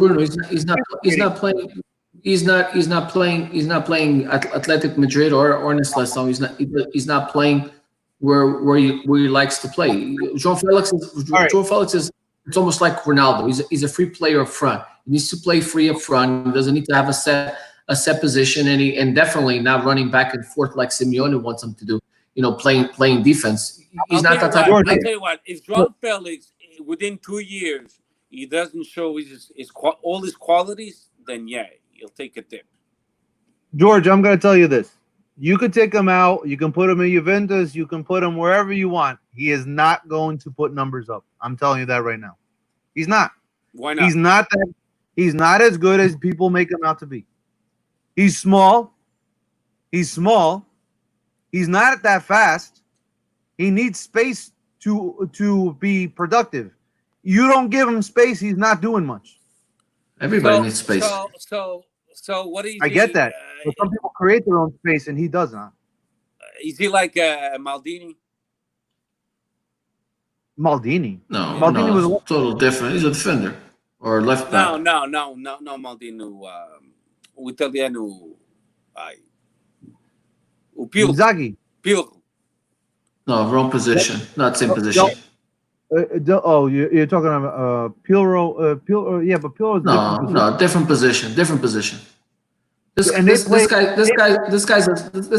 He's not playing. He's not playing Athletic Madrid or in the seleção. He's not playing where he likes to play. João Felix is. It's almost like Ronaldo. He's a free player up front. He needs to play free up front. He doesn't need to have a set position, and definitely not running back and forth like Simeone wants him to do. Playing defense. He's not that type of player. I'll tell you what. If João Felix within 2 years he doesn't show all his qualities, then he'll take a dip. George, I'm going to tell you this. You could take him out. You can put him in Juventus. You can put him wherever you want. He is not going to put numbers up. I'm telling you that right now. He's not. Why not? He's not as good as people make him out to be. He's small. He's not that fast. He needs space to be productive. You don't give him space, he's not doing much. Everybody needs space. So what is I get that. But some people create their own space, and he doesn't. Is he like Maldini? Maldini? No, Maldini was a total different. He's a defender or left back. No, Maldini. O italiano. O Pirlo. Pirlo. No, wrong position. Not same position. You're talking about Pirlo. Yeah, but Pirlo is different position. Different position. This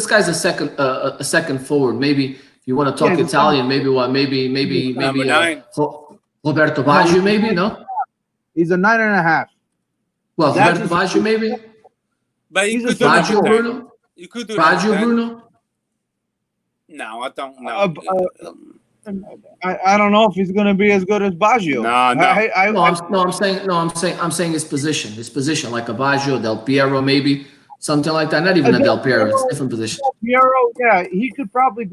guy's a second forward. Maybe if you want to talk Italian, maybe Roberto Baggio, maybe no. He's a 9.5. Well, Roberto Baggio, maybe. But he's a Baggio Bruno. You could do Baggio Bruno. No, I don't know. I don't know if he's going to be as good as Baggio. I'm saying his position. His position, like a Baggio, Del Piero, maybe something like that. Not even a Del Piero. It's a different position. Del Piero, yeah, he could probably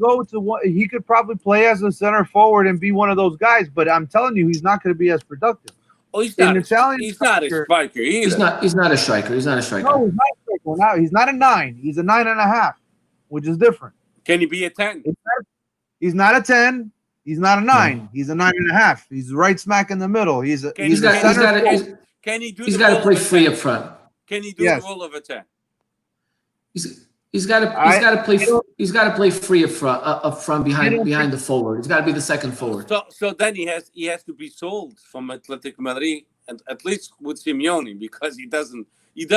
he could probably play as a center forward and be one of those guys. But I'm telling you, he's not going to be as productive. Oh, he's not a striker either. He's not a striker. He's not a striker. No, he's not a striker. Now he's not a 9. He's a 9.5, which is different. Can he be a 10? He's not a 10. He's not a 9. No. He's a 9.5. He's right smack in the middle. Can he do? He's got to play free up front. Can he do the role of a 10? He's got to play free up front behind the forward. He's got to be the second forward. So then he has to be sold from Athletic Madrid, and at least with Simeone, because he doesn't fit in.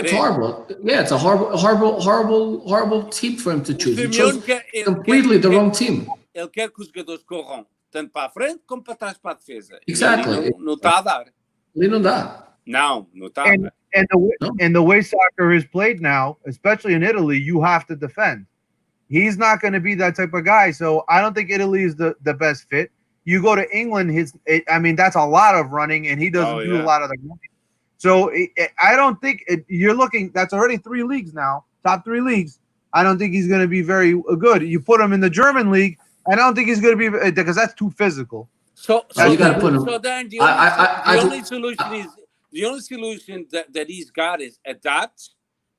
It's horrible. Yeah, it's a horrible team for him to choose. He chose completely the wrong team. Ele quer que os jogadores corram tanto para a frente como para trás para a defesa. Exactly. Não está a dar. Ele não dá. Não está a dar. And the way soccer is played now, especially in Italy, you have to defend. He's not going to be that type of guy. So I don't think Italy is the best fit. You go to England, that's a lot of running, and he doesn't do a lot of the running. So I don't think you're looking. That's already 3 leagues now, top 3 leagues. I don't think he's going to be very good. You put him in the German league, I don't think he's going to be, because that's too physical. So you got to put him. So then the only solution that he's got is adapt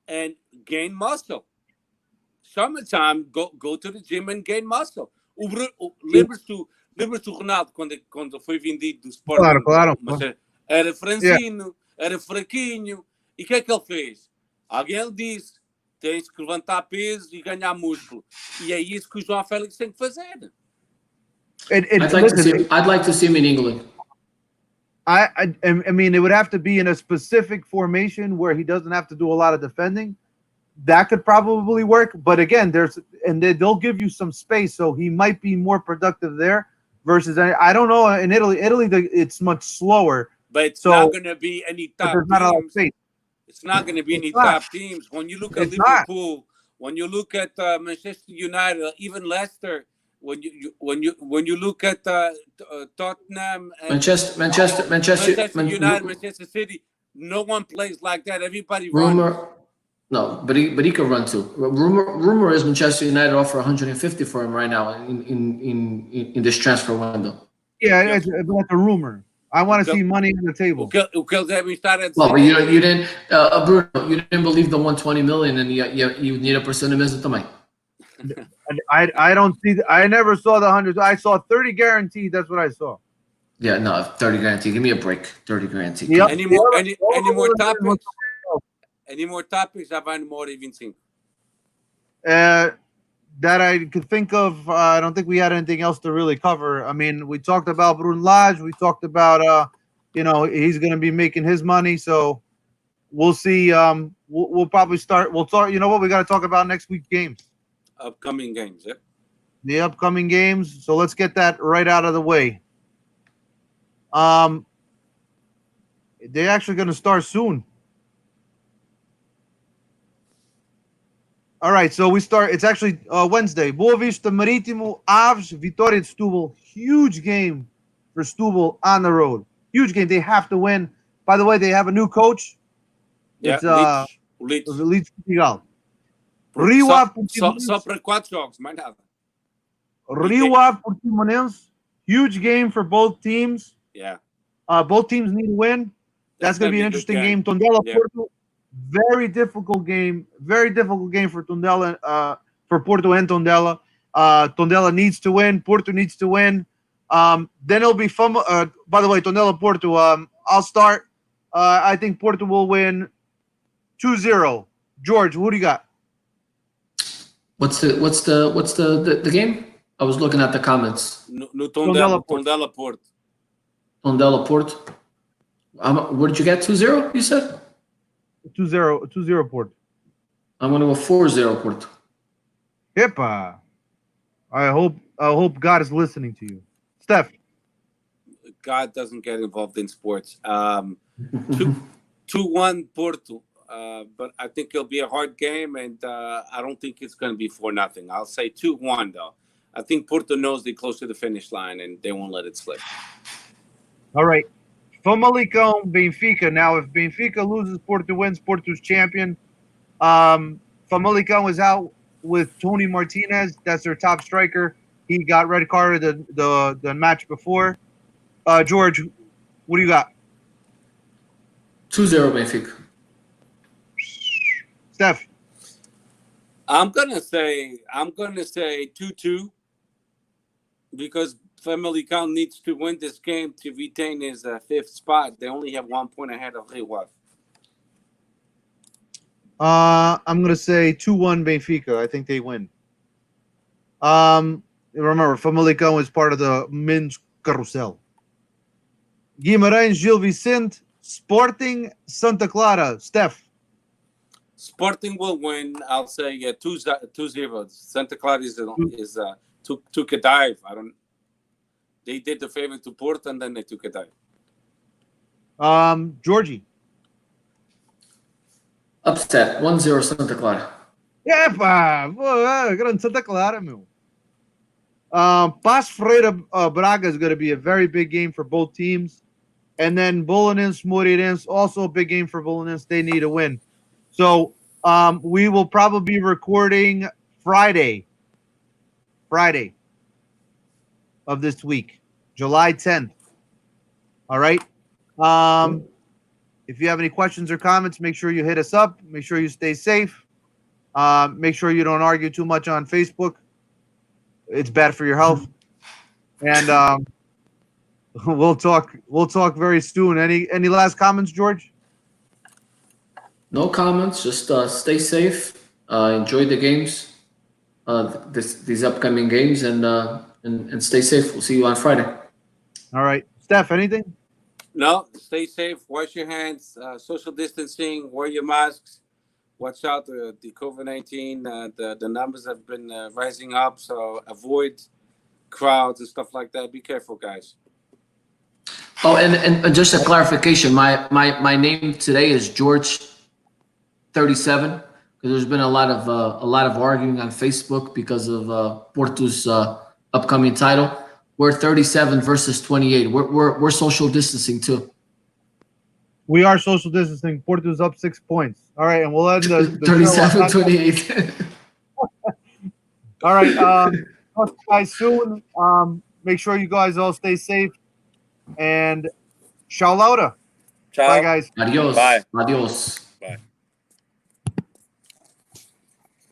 and gain muscle. Summertime, go to the gym and gain muscle. Lembras-te Lembra-se do Ronaldo quando foi vendido do Sporting? Claro, claro. Mas era franzino, era fraquinho. E o que é que ele fez? Alguém lhe disse: tens que levantar peso e ganhar músculo. E é isso que o João Félix tem que fazer. I'd like to see him in England. I mean, it would have to be in a specific formation where he doesn't have to do a lot of defending. That could probably work. But again, they'll give you some space, so he might be more productive there. Versus, I don't know, in Italy, it's much slower. But it's not going to be any top there's not a lot of teams. space. It's not going to be any top teams. When you look at Liverpool, when you look at Manchester United, even Leicester, when you look at Tottenham, and Manchester United, Manchester City, no one plays like that. Everybody runs. No, but he can run too. Rumor is Manchester United offer 150 for him right now in this transfer window. Yeah, it's like a rumor. I want to see money on the table. Well, but you didn't, Bruno. You didn't believe the 120 million, and you need a percent of também. I don't see. I never saw the 100. I saw 30 guaranteed. That's what I saw. Yeah, no, 30 guaranteed. Give me a break. 30 guaranteed. Yep. Any more topics? Any more topics? Já vai no hora e 25. That I could think of. I don't think we had anything else to really cover. I mean, we talked about Brun Lage. We talked about, he's going to be making his money. So we'll see. We'll probably start. We'll talk. You know what? We got to talk about next week's games. Upcoming games. Yep. The upcoming games. So let's get that right out of the way. They're actually going to start soon. All right, so we start. It's actually Wednesday. Boa Vista Marítimo, Aves, Vitória de Setúbal. Huge game for Setúbal on the road. Huge game. They have to win. By the way, they have a new coach. Yeah, it's Leeds Portugal. Rio Ave só para 4 jogos, mais nada. Rio Ave Portimonense. Huge game for both teams. Yeah. Both teams need to win. That's going to be an interesting game. Tondela Porto. Very difficult game for Tondela, for Porto and Tondela. Tondela needs to win. Porto needs to win. Then it'll be fun. By the way, Tondela Porto. I'll start. I think Porto will win 2-0. George, who do you got? What's the game? I was looking at the comments. No Tondela Porto. Tondela Porto. What did you get? 2-0, you said? 2-0 Porto. I'm going to go 4-0 Porto. Epa. I hope God is listening to you. Steph. God doesn't get involved in sports. 2-1 Porto. But I think it'll be a hard game, and I don't think it's going to be 4-0. I'll say 2-1, though. I think Porto knows they're close to the finish line, and they won't let it slip. All right. Famalicão, Benfica. Now, if Benfica loses, Porto wins. Porto's champion. Famalicão is out with Tony Martinez. That's their top striker. He got red carded the match before. George, what do you got? 2-0 Benfica. Steph. I'm gonna say 2-2 because Famalicão needs to win this game to retain his 5th spot. They only have 1 point ahead of Rio Ave. I'm going to say 2-1 Benfica. I think they win. Remember, Famalicão is part of the men's carousel. Guimarães, Gil Vicente, Sporting, Santa Clara. Steph. Sporting will win. I'll say 2-0. Santa Clara took a dive. They did the favor to Porto and then they took a dive. Georgie. Upset. 1-0 Santa Clara. Grande Santa Clara, meu. Pass Freire Braga is going to be a very big game for both teams. And then Bolonense, Moreirense, also a big game for Bolonense. They need a win. So we will probably be recording Friday of this week, July 10th. All right. If you have any questions or comments, make sure you hit us up. Make sure you stay safe. Make sure you don't argue too much on Facebook. It's bad for your health. And we'll talk very soon. Any last comments, George? No comments. Just stay safe. Enjoy the games. These upcoming games, and stay safe. We'll see you on Friday. All right, Steph. Anything? No, stay safe. Wash your hands. Social distancing. Wear your masks. Watch out the COVID-19. The numbers have been rising up, so avoid crowds and stuff like that. Be careful, guys. Oh, and just a clarification. My name today is George 37 because there's been a lot of arguing on Facebook because of Porto's upcoming title. We're 37 versus 28. We're social distancing too. We are social distancing. Porto's up 6 points. All right, and we'll end the 37, 28. All right, talk to you guys soon. Make sure you guys all stay safe. And ciao lauda. Ciao. Bye, guys. Adios. Bye. Adios.